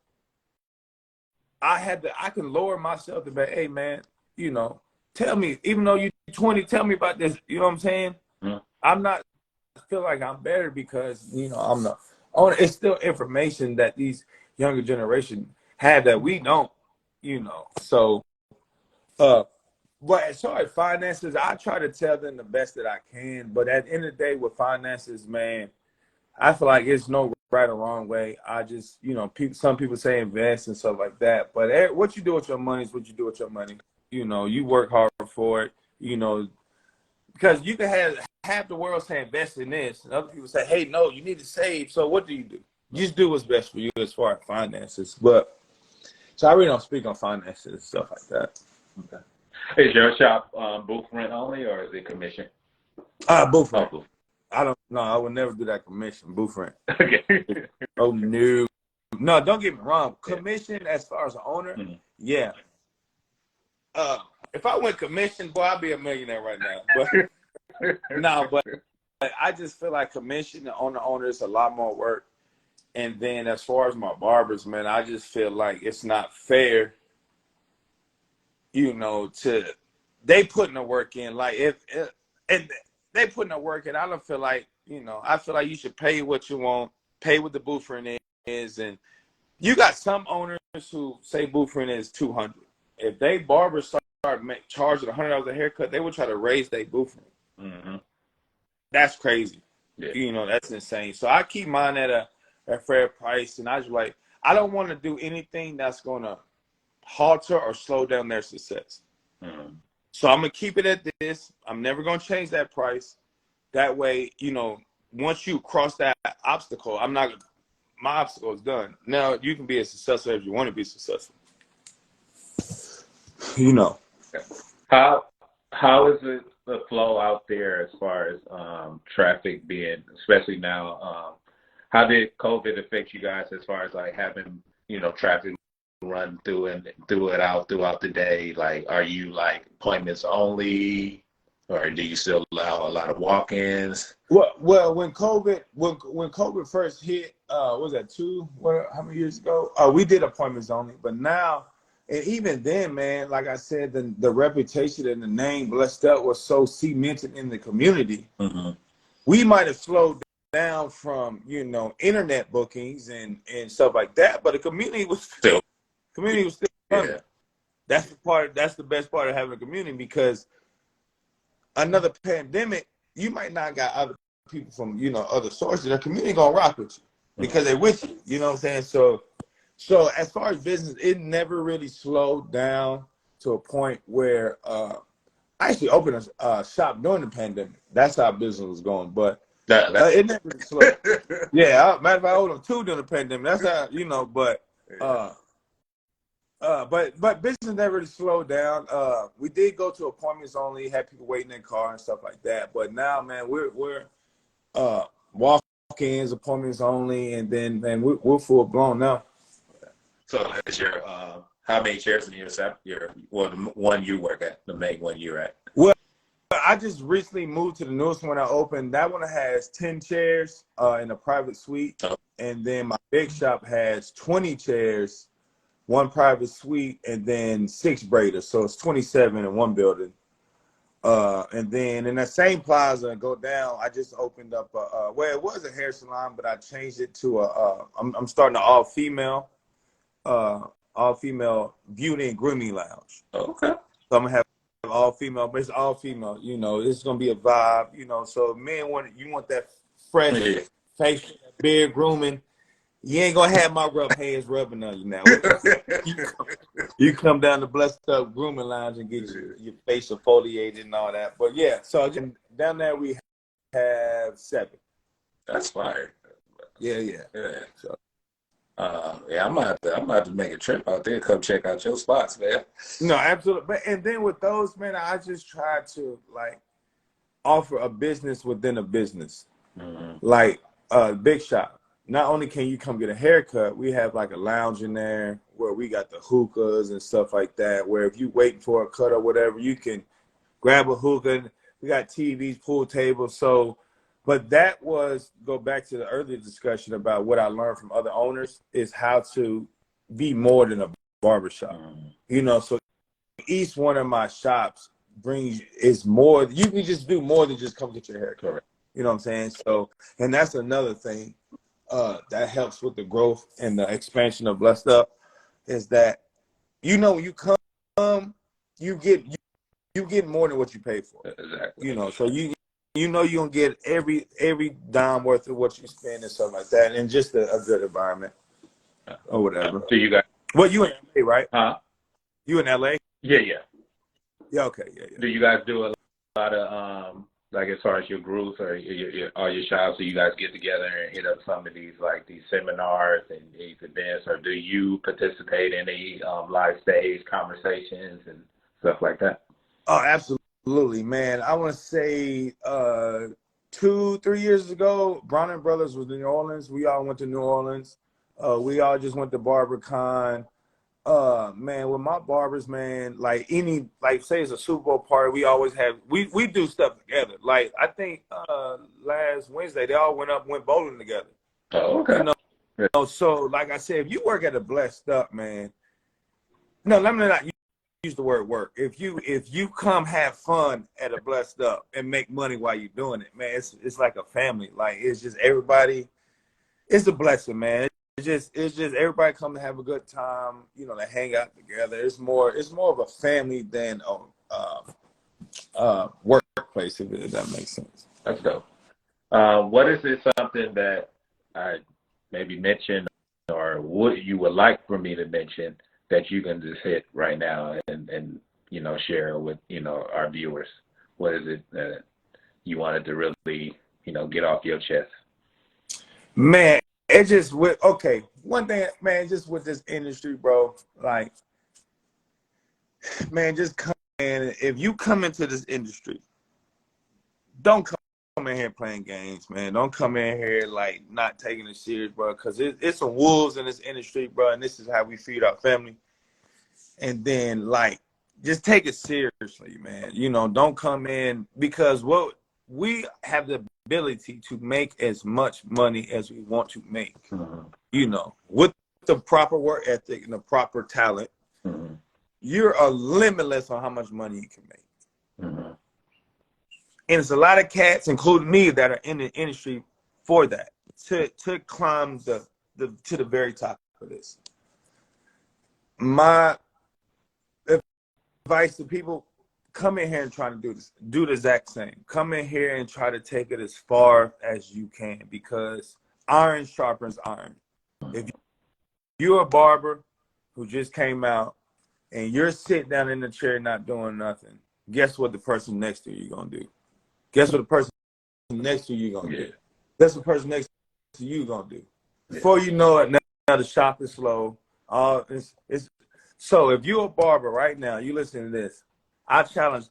B: I can lower myself to be, hey, man, you know, tell me, even though you're 20, tell me about this. You know what I'm saying?
C: Mm.
B: I'm not feel like I'm better because, you know, I'm not owner. It's still information that these younger generation have that we don't, you know. So, but as far as finances, I try to tell them the best that I can. But at the end of the day, with finances, man, I feel like it's no right or wrong way. I just, you know, some people say invest and stuff like that. But what you do with your money is what you do with your money. You know, you work hard for it, you know, because you can have half the world say invest in this, and other people say, hey, no, you need to save. So what do? You just do what's best for you as far as finances. But so I really don't speak on finances and stuff like that.
C: Okay. Is your shop booth rent only, or is it commission?
B: Booth rent.
C: Oh, booth.
B: I don't know. I would never do that commission, booth rent.
C: Okay.
B: Oh, no. No, don't get me wrong. Commission as far as an owner, yeah. If I went commission, boy, I'd be a millionaire right now. But no, but I just feel like commission on the owner is a lot more work. And then as far as my barbers, man, I just feel like it's not fair, you know, they putting the work in. Like, and they putting the work in, I don't feel like, you know, I feel like you should pay what you want, pay what the booth rent is. And you got some owners who say booth rent is $200. If they barbers start charging $100 a haircut, they would try to raise their booth rent.
C: Mm-hmm.
B: That's crazy.
C: Yeah.
B: You know, that's insane. So I keep mine at a fair price, and I just like, I don't want to do anything that's going to halter or slow down their success.
C: Mm-hmm.
B: So I'm going to keep it at this. I'm never going to change that price. That way, you know, once you cross that obstacle, my obstacle is done. Now you can be as successful as you want to be successful. You know.
C: How is it the flow out there as far as traffic being, especially now? How did COVID affect you guys as far as like having, you know, traffic run through it out throughout the day? Like, are you like appointments only, or do you still allow a lot of walk-ins?
B: Well, when COVID first hit, was that how many years ago? We did appointments only, but now, and even then, man, like I said, the reputation and the name Blessed Up was so cemented in the community. Mm-hmm. We might have slowed down from, you know, internet bookings and stuff like that, but the community was still coming. Yeah. That's the best part of having a community, because another pandemic, you might not got other people from, you know, other sources. The community gonna rock with you because they're with you. You know what I'm saying? So as far as business, it never really slowed down to a point where I actually opened a shop during the pandemic. That's how business was going, but it never really slowed. Yeah, matter of fact, I opened 2 during the pandemic. That's how, you know, but But business never really slowed down. We did go to appointments only, had people waiting in car and stuff like that. But now, man, we're walk-ins, appointments only, and then man, we're full blown now.
C: So that's your how many chairs in your well, the one you work at, the main one you're at?
B: Well, I just recently moved to the newest one I opened. That one has 10 chairs in a private suite, and then my big shop has 20 chairs, one private suite, and then 6 braiders. So it's 27 in one building. And then in that same plaza, go down, I just opened up well, it was a hair salon, but I changed it to I'm starting an all-female beauty and grooming lounge.
C: Okay.
B: So I'm gonna have all female, but it's all female. You know, it's gonna be a vibe. You know, so men want that fresh facial, beard grooming. You ain't gonna have my hands rubbing on you now. You come down to Blessed Up Grooming Lounge and get your face exfoliated and all that. But yeah, so down there we have 7.
C: That's fire.
B: Yeah.
C: So, yeah, I'm gonna have to make a trip out there. Come check out your spots, man.
B: No, absolutely. But and then with those, man, I just try to like offer a business within a business, like a big shop. Not only can you come get a haircut, we have like a lounge in there where we got the hookahs and stuff like that. Where if you waiting for a cut or whatever, you can grab a hookah. We got TVs, pool tables. So, but that was go back to the earlier discussion about what I learned from other owners is how to be more than a barbershop. You know, so each one of my shops is more. You can just do more than just come get your hair cut. You know what I'm saying? So, and that's another thing that helps with the growth and the expansion of Blessed Up is that, you know, when you come, you get more than what you pay for.
C: Exactly.
B: You know, so you know you're gonna get every dime worth of what you spend and stuff like that, and just a good environment or whatever.
C: So you guys,
B: well, you in LA, right?
C: Huh?
B: You in LA?
C: Yeah.
B: Yeah, okay, yeah.
C: Do you guys do a lot of like as far as your groups or your shops, so you guys get together and hit up some of these like these seminars and these events, or do you participate in any live stage conversations and stuff like that?
B: Oh, absolutely, man. I want to say 2-3 years ago, Brown and Brothers was in New Orleans. We all went to New Orleans. We all just went to BarberCon. Man, with my barbers, man, like say it's a Super Bowl party, we always have we do stuff together. Like I think last Wednesday they all went bowling together.
C: Oh, okay.
B: You know, so like I said, if you work at a Blessed Up, man. No, let me not use the word work. If you come have fun at a Blessed Up and make money while you're doing it, man, it's like a family. Like it's just everybody. It's a blessing, man. It's just everybody come to have a good time, you know, to hang out together. It's more of a family than a workplace, if that makes sense.
C: That's dope. What is it something that I maybe mentioned or you would like for me to mention that you can just hit right now and you know, share with, you know, our viewers? What is it that you wanted to really, you know, get off your chest?
B: Man, it just one thing, man, just with this industry, bro, like, man, just come in. If you come into this industry, don't come in here playing games, man. Don't come in here like not taking it serious, bro, because it's some wolves in this industry, bro, and this is how we feed our family. And then, like, just take it seriously, man. You know, don't come in because we have the ability to make as much money as we want to make, you know, with the proper work ethic and the proper talent. You're limitless on how much money you can make. And it's a lot of cats, including me, that are in the industry for that, to climb to the very top of this. My advice to people: come in here and try to do the exact same. Come in here and try to take it as far as you can, because iron sharpens iron. If you're a barber who just came out and you're sitting down in the chair not doing nothing, guess what the person next to you going to do? Guess what the person next to you going to do? Guess what the person next to you going to do? Before you know it, now the shop is slow. It's So if you're a barber right now, you listen to this, I challenge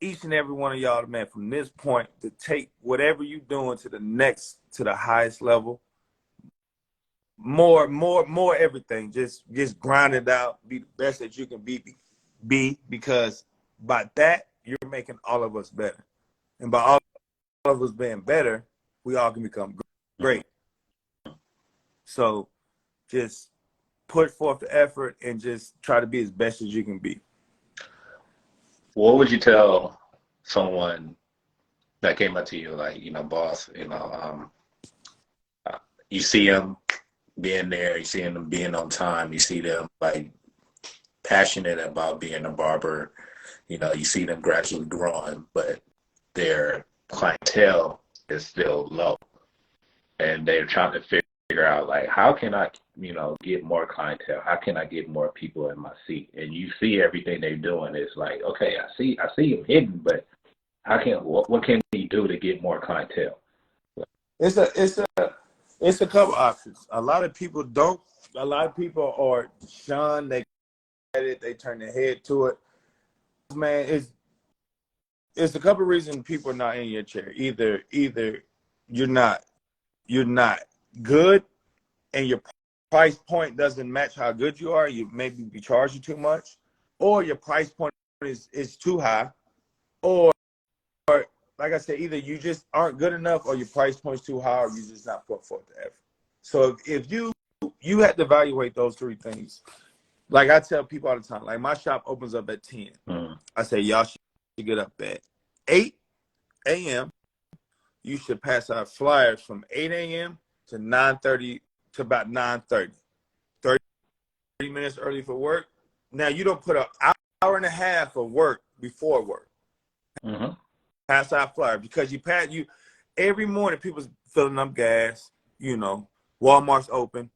B: each and every one of y'all, man, from this point to take whatever you're doing to the highest level. More everything. Just grind it out. Be the best that you can be, because by that you're making all of us better, and by all of us being better, we all can become great. So just put forth the effort and just try to be as best as you can be.
C: What would you tell someone that came up to you, like, boss, you see them being there, you see them being on time, you see them like passionate about being a barber, you see them gradually growing, but their clientele is still low, and they're trying to figure out, like, how can I, get more clientele? How can I get more people in my seat? And you see everything they're doing. It's like, okay, I see them hidden, but what can we do to get more clientele?
B: It's a couple options. A lot of people are shunned. They at it. They turn their head to it. Man, it's a couple reasons people are not in your chair. Either you're not good, and your price point doesn't match how good you are. You maybe be charging too much, or your price point is too high, or like I said, either you just aren't good enough, or your price point's too high, or you just not put forth the effort. So if you have to evaluate those three things. Like I tell people all the time, like my shop opens up at 10. I say y'all should get up at 8 a.m. You should pass out flyers from 8 a.m. to 9:30 to about 9:30. 30 minutes early for work. Now you don't put an hour and a half of work before work. Pass out flyers, because you every morning people's filling up gas. Walmart's open.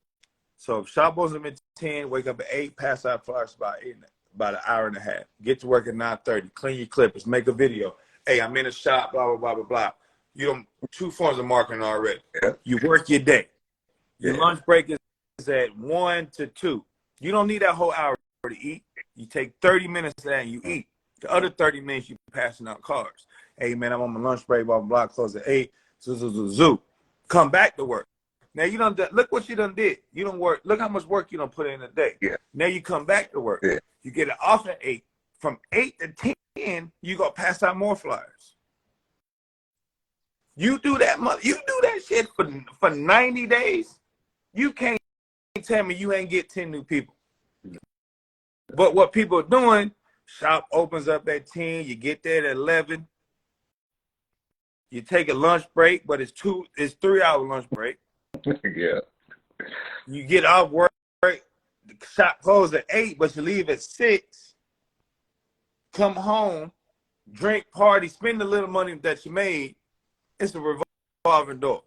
B: So if shop opens at 10, wake up at 8, pass out flyers about an hour and a half. Get to work at 9:30. Clean your clippers. Make a video. Hey, I'm in the shop. Blah blah blah blah blah. You don't 2 forms of marketing already. Yeah. You work your day. Your lunch break is at 1 to 2. You don't need that whole hour to eat. You take 30 minutes of that and you eat. The other 30 minutes you passing out cards. Hey man, I'm on my lunch break. Blah blah blah. Close at 8. Zoo. Come back to work. Now you done look what you done did. You don't work. Look how much work you done put in a day. Yeah. Now you come back to work. Yeah. You get it off at 8. From 8 to 10, you gonna pass out more flyers. You do that shit for 90 days. You can't tell me you ain't get 10 new people. But what people are doing, shop opens up at 10. You get there at 11. You take a lunch break, but it's 3-hour lunch break.
C: Yeah.
B: You get off work, the shop closes at 8, but you leave at 6. Come home, drink, party, spend the little money that you made. It's a revolving door.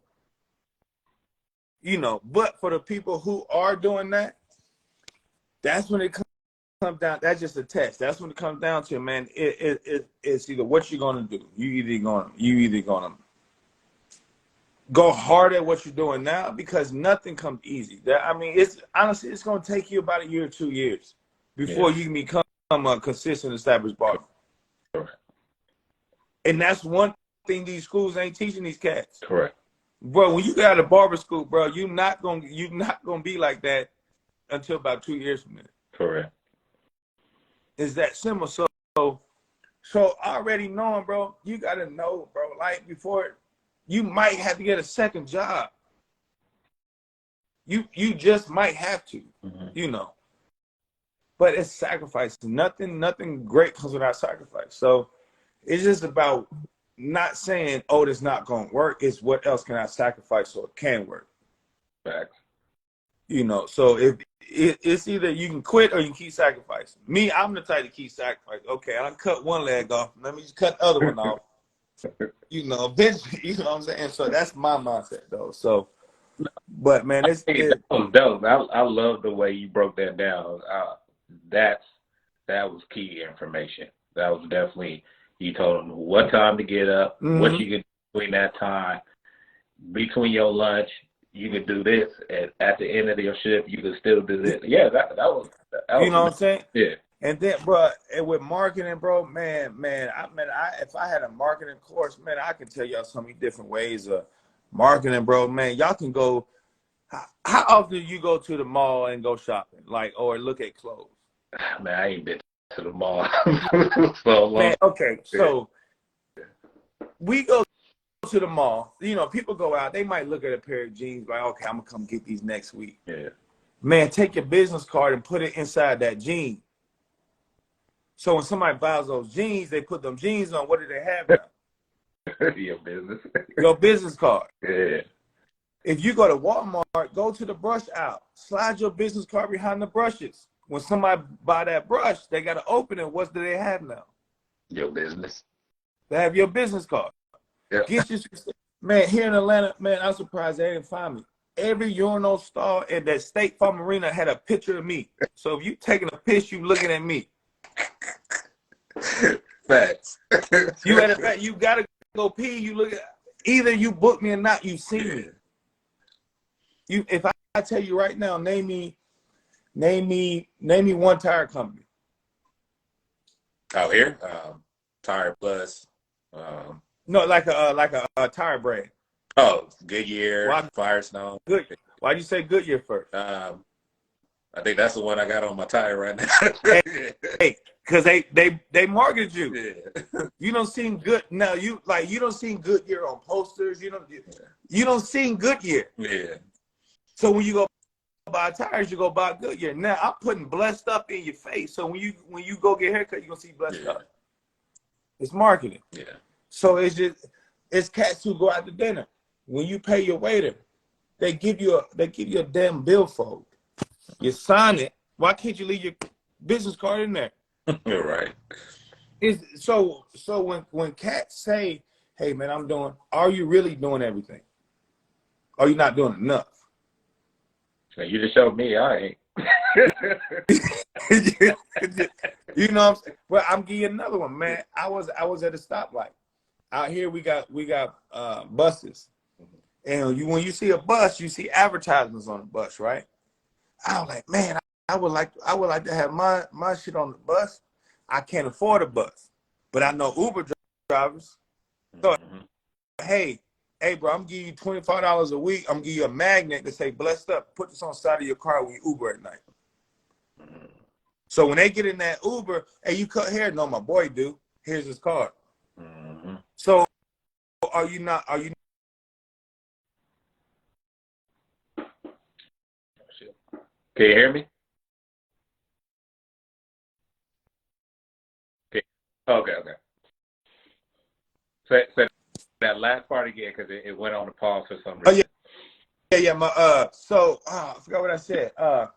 B: But for the people who are doing that, that's when it comes down. That's just a test. That's when it comes down to, man. It's either what you're gonna do. You either gonna go hard at what you're doing now, because nothing comes easy. It's honestly, it's going to take you about a year or 2 years before you can become a consistent, established barber.
C: Correct.
B: And that's one thing these schools ain't teaching these cats.
C: Correct.
B: Bro, when you get out of barber school, bro, you're not gonna be like that until about 2 years from now.
C: Correct.
B: It's that simple. So already knowing, bro, you gotta know, bro, like before. You might have to get a second job. You just might have to, But it's sacrifice. Nothing great comes without sacrifice. So it's just about not saying, oh, this not going to work. It's what else can I sacrifice so it can work.
C: Facts.
B: So if it's either you can quit or you can keep sacrificing. Me, I'm the type to keep sacrificing. Okay, I cut one leg off. Let me just cut the other one off. Eventually, you know what I'm saying? So that's my mindset, though. So, but man, that
C: was dope. I love the way you broke that down. That was key information. That was definitely, you told them what time to get up, what you could do between that time, between your lunch, you could do this, and at the end of your shift, you could still do this. Yeah, that was
B: You know what I'm saying?
C: yeah.
B: And then, bro, and with marketing, bro, if I had a marketing course, man, I can tell y'all so many different ways of marketing, bro. Man, y'all can go. How often do you go to the mall and go shopping, like, or look at clothes?
C: Man, I ain't been to the mall so long.
B: Man, okay, so we go to the mall. You know, people go out. They might look at a pair of jeans, like, okay, I'm gonna come get these next week.
C: Yeah.
B: Man, take your business card and put it inside that jean. So when somebody buys those jeans, they put them jeans on. What do they have now?
C: Your business.
B: Your business card.
C: Yeah.
B: If you go to Walmart, go to the brush aisle. Slide your business card behind the brushes. When somebody buy that brush, they got to open it. What do they have now?
C: Your business.
B: They have your business card.
C: Yeah.
B: Get your, man, here in Atlanta, man, I'm surprised they didn't find me. Every urinal stall in that State Farm Arena had a picture of me. So if you taking a piss, you looking at me.
C: Facts.
B: You at a fact, you gotta go pee. You look at either you book me or not. You see me. You, if I tell you right now, name me one tire company.
C: Out here, Tire Plus.
B: No, like a tire brand.
C: Oh, Goodyear,
B: Why,
C: Firestone.
B: Good. Why'd you say Goodyear first?
C: I think that's the one I got on my tire right now.
B: Hey, because they marketed you.
C: Yeah.
B: You don't seem good now. You don't see Goodyear on posters. You don't see Goodyear.
C: Yeah.
B: So when you go buy tires, you go buy Goodyear. Now I'm putting blessed up in your face. So when you go get a haircut, you're gonna see blessed up. It's marketing.
C: Yeah.
B: So it's cats who go out to dinner. When you pay your waiter, they give you a damn billfold. You sign it. Why can't you leave your business card in there?
C: You're right.
B: It's so when cats say, "Hey man, are you really doing everything? Are you not doing enough?"
C: So you just showed me I ain't.
B: You know what I'm saying? Well, I'm giving you another one, man. I was at a stoplight. Out here we got buses. And when you see a bus, you see advertisements on the bus, right? I was like, man, I would like to have my shit on the bus. I can't afford a bus, but I know Uber drivers. So, hey, bro, I'm giving you $25 a week. I'm giving you a magnet to say blessed up. Put this on the side of your car when you Uber at night. So when they get in that Uber, hey, you cut hair? No, my boy do. Here's his card. So are you not?
C: Can you hear me? Okay. Say that last part again because it went on the pause for some reason.
B: Oh yeah. I forgot what I said.
C: About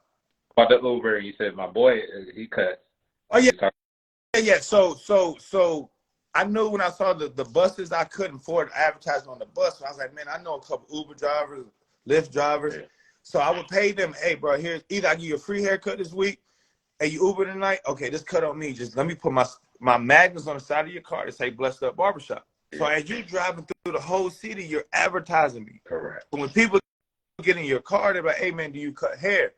C: the Uber, you said my boy he cut.
B: Oh yeah. So I knew when I saw the buses, I couldn't afford advertising on the bus. So I was like, man, I know a couple Uber drivers, Lyft drivers. Yeah. So I would pay them, hey, bro, here's either I give you a free haircut this week, hey, you Uber tonight? Okay, this cut on me. Just let me put my magnets on the side of your car to say Blessed Up Barbershop. Yeah. So as you're driving through the whole city, you're advertising me.
C: Correct.
B: So when people get in your car, they're like, hey, man, do you cut hair?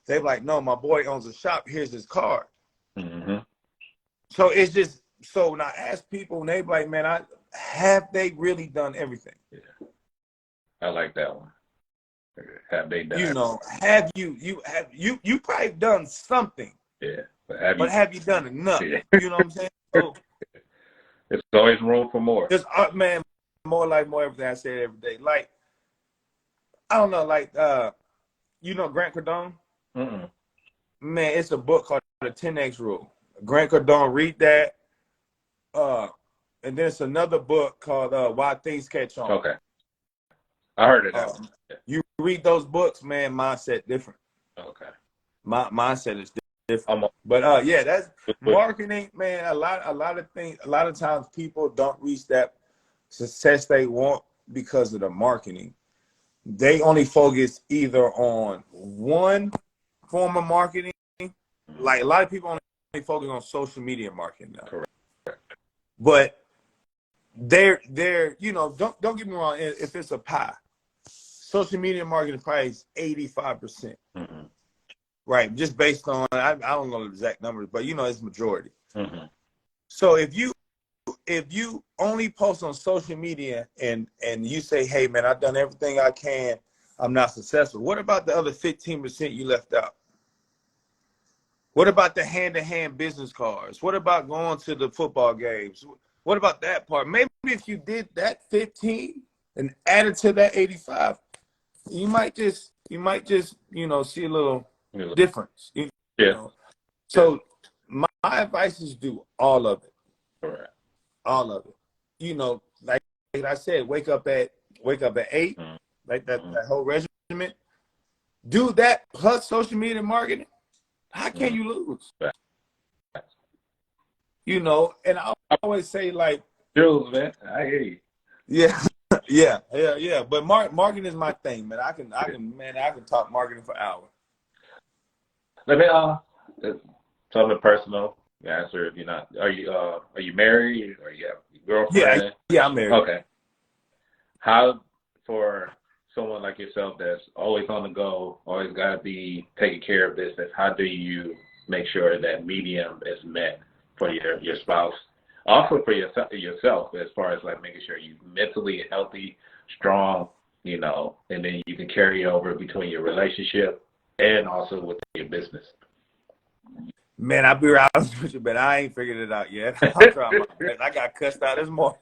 B: They're like, no, my boy owns a shop. Here's his card. So it's just, so when I ask people, and they be like, man, have they really done everything?
C: Yeah. I like that one. Have they done?
B: You know, have you probably done something?
C: Yeah,
B: but have you done enough?
C: Yeah.
B: You know what I'm saying? So
C: there's always room for more.
B: There's man, more life, more everything. I say it every day. Like I don't know, like you know Grant Cardone? Man, it's a book called The 10X Rule. Grant Cardone, read that. And there's another book called Why Things Catch On.
C: Okay. I heard it.
B: You read those books, man, mindset different.
C: Okay.
B: My mindset is different. But yeah, that's marketing, man. A lot of times people don't reach that success they want because of the marketing. They only focus either on one form of marketing. Like a lot of people only focus on social media marketing now.
C: Correct.
B: But they're you know, don't get me wrong, if it's a pie, social media marketing probably is 85%.
C: Mm-hmm.
B: Right, just based on I don't know the exact numbers, but you know it's majority.
C: Mm-hmm.
B: So if you only post on social media and you say, hey man, I've done everything I can, I'm not successful. What about the other 15% you left out? What about the hand-to-hand business cards? What about going to the football games? What about that part? Maybe if you did that 15 and added to that 85, you might just see a little difference. You
C: Yeah.
B: know. So my advice is do all of it.
C: Correct.
B: All of it. You know, like I said, wake up at 8,
C: Mm-hmm.
B: like that whole regimen. Do that plus social media marketing. How can you lose?
C: Right.
B: You know, and I always say like,
C: Jules, man, I hear you.
B: yeah, yeah. But marketing is my thing, man. I can talk marketing for hours.
C: Let me something personal. Answer if you're not. Are you married or you have a girlfriend?
B: Yeah, I'm married.
C: Okay. How for someone like yourself that's always on the go, always got to be taking care of business? How do you make sure that medium is met for your spouse? Also for yourself, as far as like making sure you're mentally healthy, strong, you know, and then you can carry over between your relationship and also with your business.
B: Man, I'll be honest with you, but I ain't figured it out yet. I'm trying my best. I got cussed out this morning.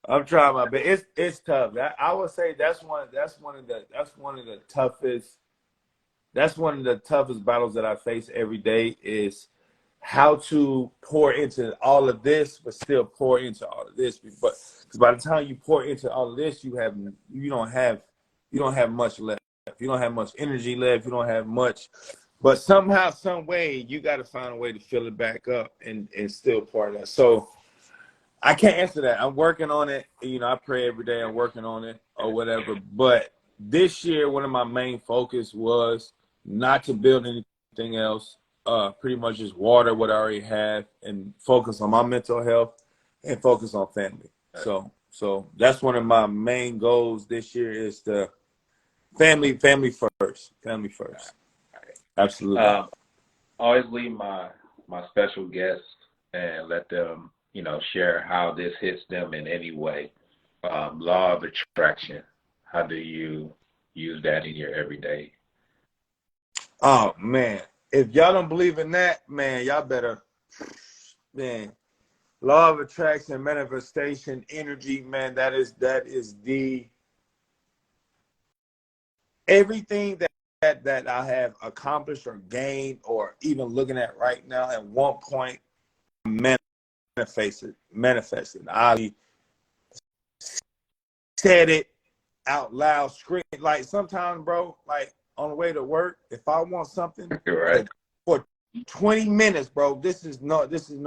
B: I'm trying my best. It's tough. I would say that's one of the toughest battles that I face every day is how to pour into all of this, but still pour into all of this. But because by the time you pour into all of this, you don't have much left. You don't have much energy left. You don't have much. But somehow, some way, you got to find a way to fill it back up and still pour that. So I can't answer that. I'm working on it. You know, I pray every day. I'm working on it or whatever. But this year, one of my main focus was not to build anything else. Pretty much just water what I already have and focus on my mental health and focus on family. So that's one of my main goals this year is the family first. Family first. Absolutely.
C: Always leave my special guests and let them, you know, share how this hits them in any way. Law of attraction. How do you use that in your everyday?
B: Oh man, if y'all don't believe in that, man, y'all better, man. Law of attraction, manifestation, energy, man. That is the everything that I have accomplished or gained or even looking at right now. At one point, manifested. I said it out loud, scream. Like sometimes, bro, like on the way to work, if I want something
C: Right.
B: for 20 minutes, bro, this is no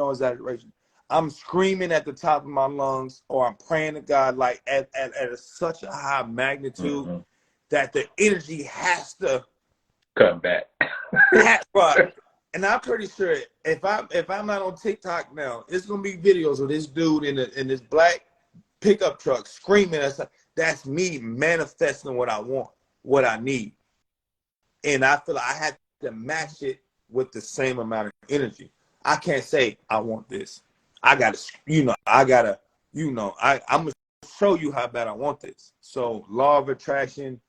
B: exaggeration. I'm screaming at the top of my lungs, or I'm praying to God like at such a high magnitude that the energy has to
C: come back.
B: Right. And I'm pretty sure if I'm not on TikTok now, it's gonna be videos of this dude in this black pickup truck screaming. That's me manifesting what I want, what I need, and I feel like I have to match it with the same amount of energy. I can't say I want this. I'm gonna show you how bad I want this. So law of attraction,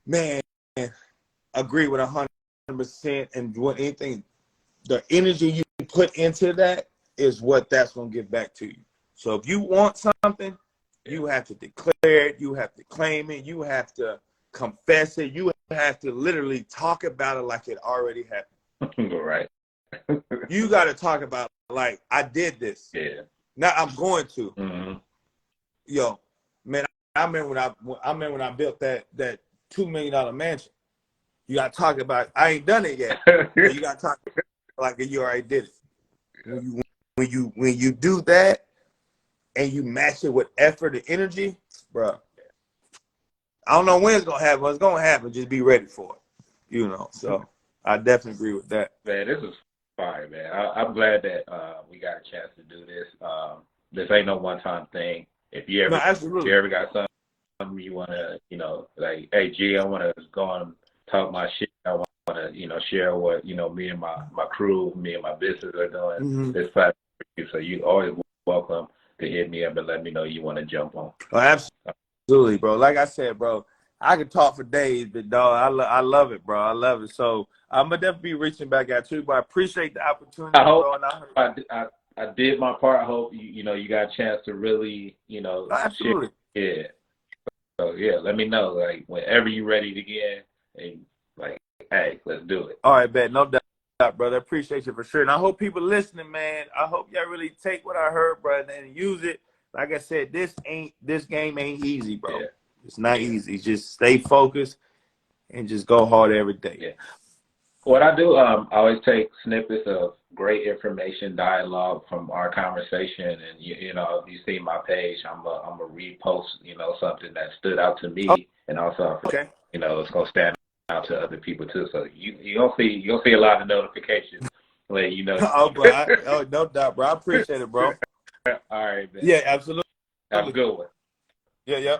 B: man, agree with 100%. And what anything, the energy you put into that is what that's gonna give back to you. So if you want something, you have to declare it, you have to claim it, you have to confess it, you have to literally talk about it like it already happened.
C: Right.
B: You got to talk about like I did this.
C: Yeah.
B: Now I'm going to.
C: Mm-hmm.
B: Yo, man, I remember when I built that $2 million mansion. You got to talk about. I ain't done it yet. But you got to talk like you already did it. When you do that and you match it with effort and energy, bro. I don't know when it's gonna happen. It's gonna happen. Just be ready for it. You know. So I definitely agree with that.
C: Man, this is fire, man. I'm glad that we got a chance to do this. This ain't no one-time thing. If you ever got
A: you want to, like, hey, G, I want to go and talk my shit. I want to, share what, me and my crew, me and my business are doing. This platform for you. So you always welcome to hit me up and let me know you want to jump on.
B: Oh, absolutely, bro. Like I said, bro, I could talk for days, but dog, I love it, bro. I love it. So I'm gonna definitely be reaching back out to you, but I appreciate the opportunity, bro. And
A: I did my part. I hope you got a chance to really,
B: absolutely.
A: Share. Yeah. So yeah, let me know, like, whenever you're ready to get and like, hey, let's do it.
B: All right, bet. No doubt, brother. Appreciate you for sure. And I hope people listening, man, I hope y'all really take what I heard, brother, and use it. Like I said, this game ain't easy, bro. Yeah. It's not easy. Just stay focused and just go hard every day.
A: Yeah. What I do, I always take snippets of great information, dialogue from our conversation, and if you see my page, I'm a repost, something that stood out to me, and also,
B: okay,
A: it's gonna stand out to other people too. So you'll see a lot of notifications when
B: Oh, bro, no doubt, bro. I appreciate it, bro.
A: All right, man.
B: Yeah, absolutely.
A: Have a good one.
B: Yeah.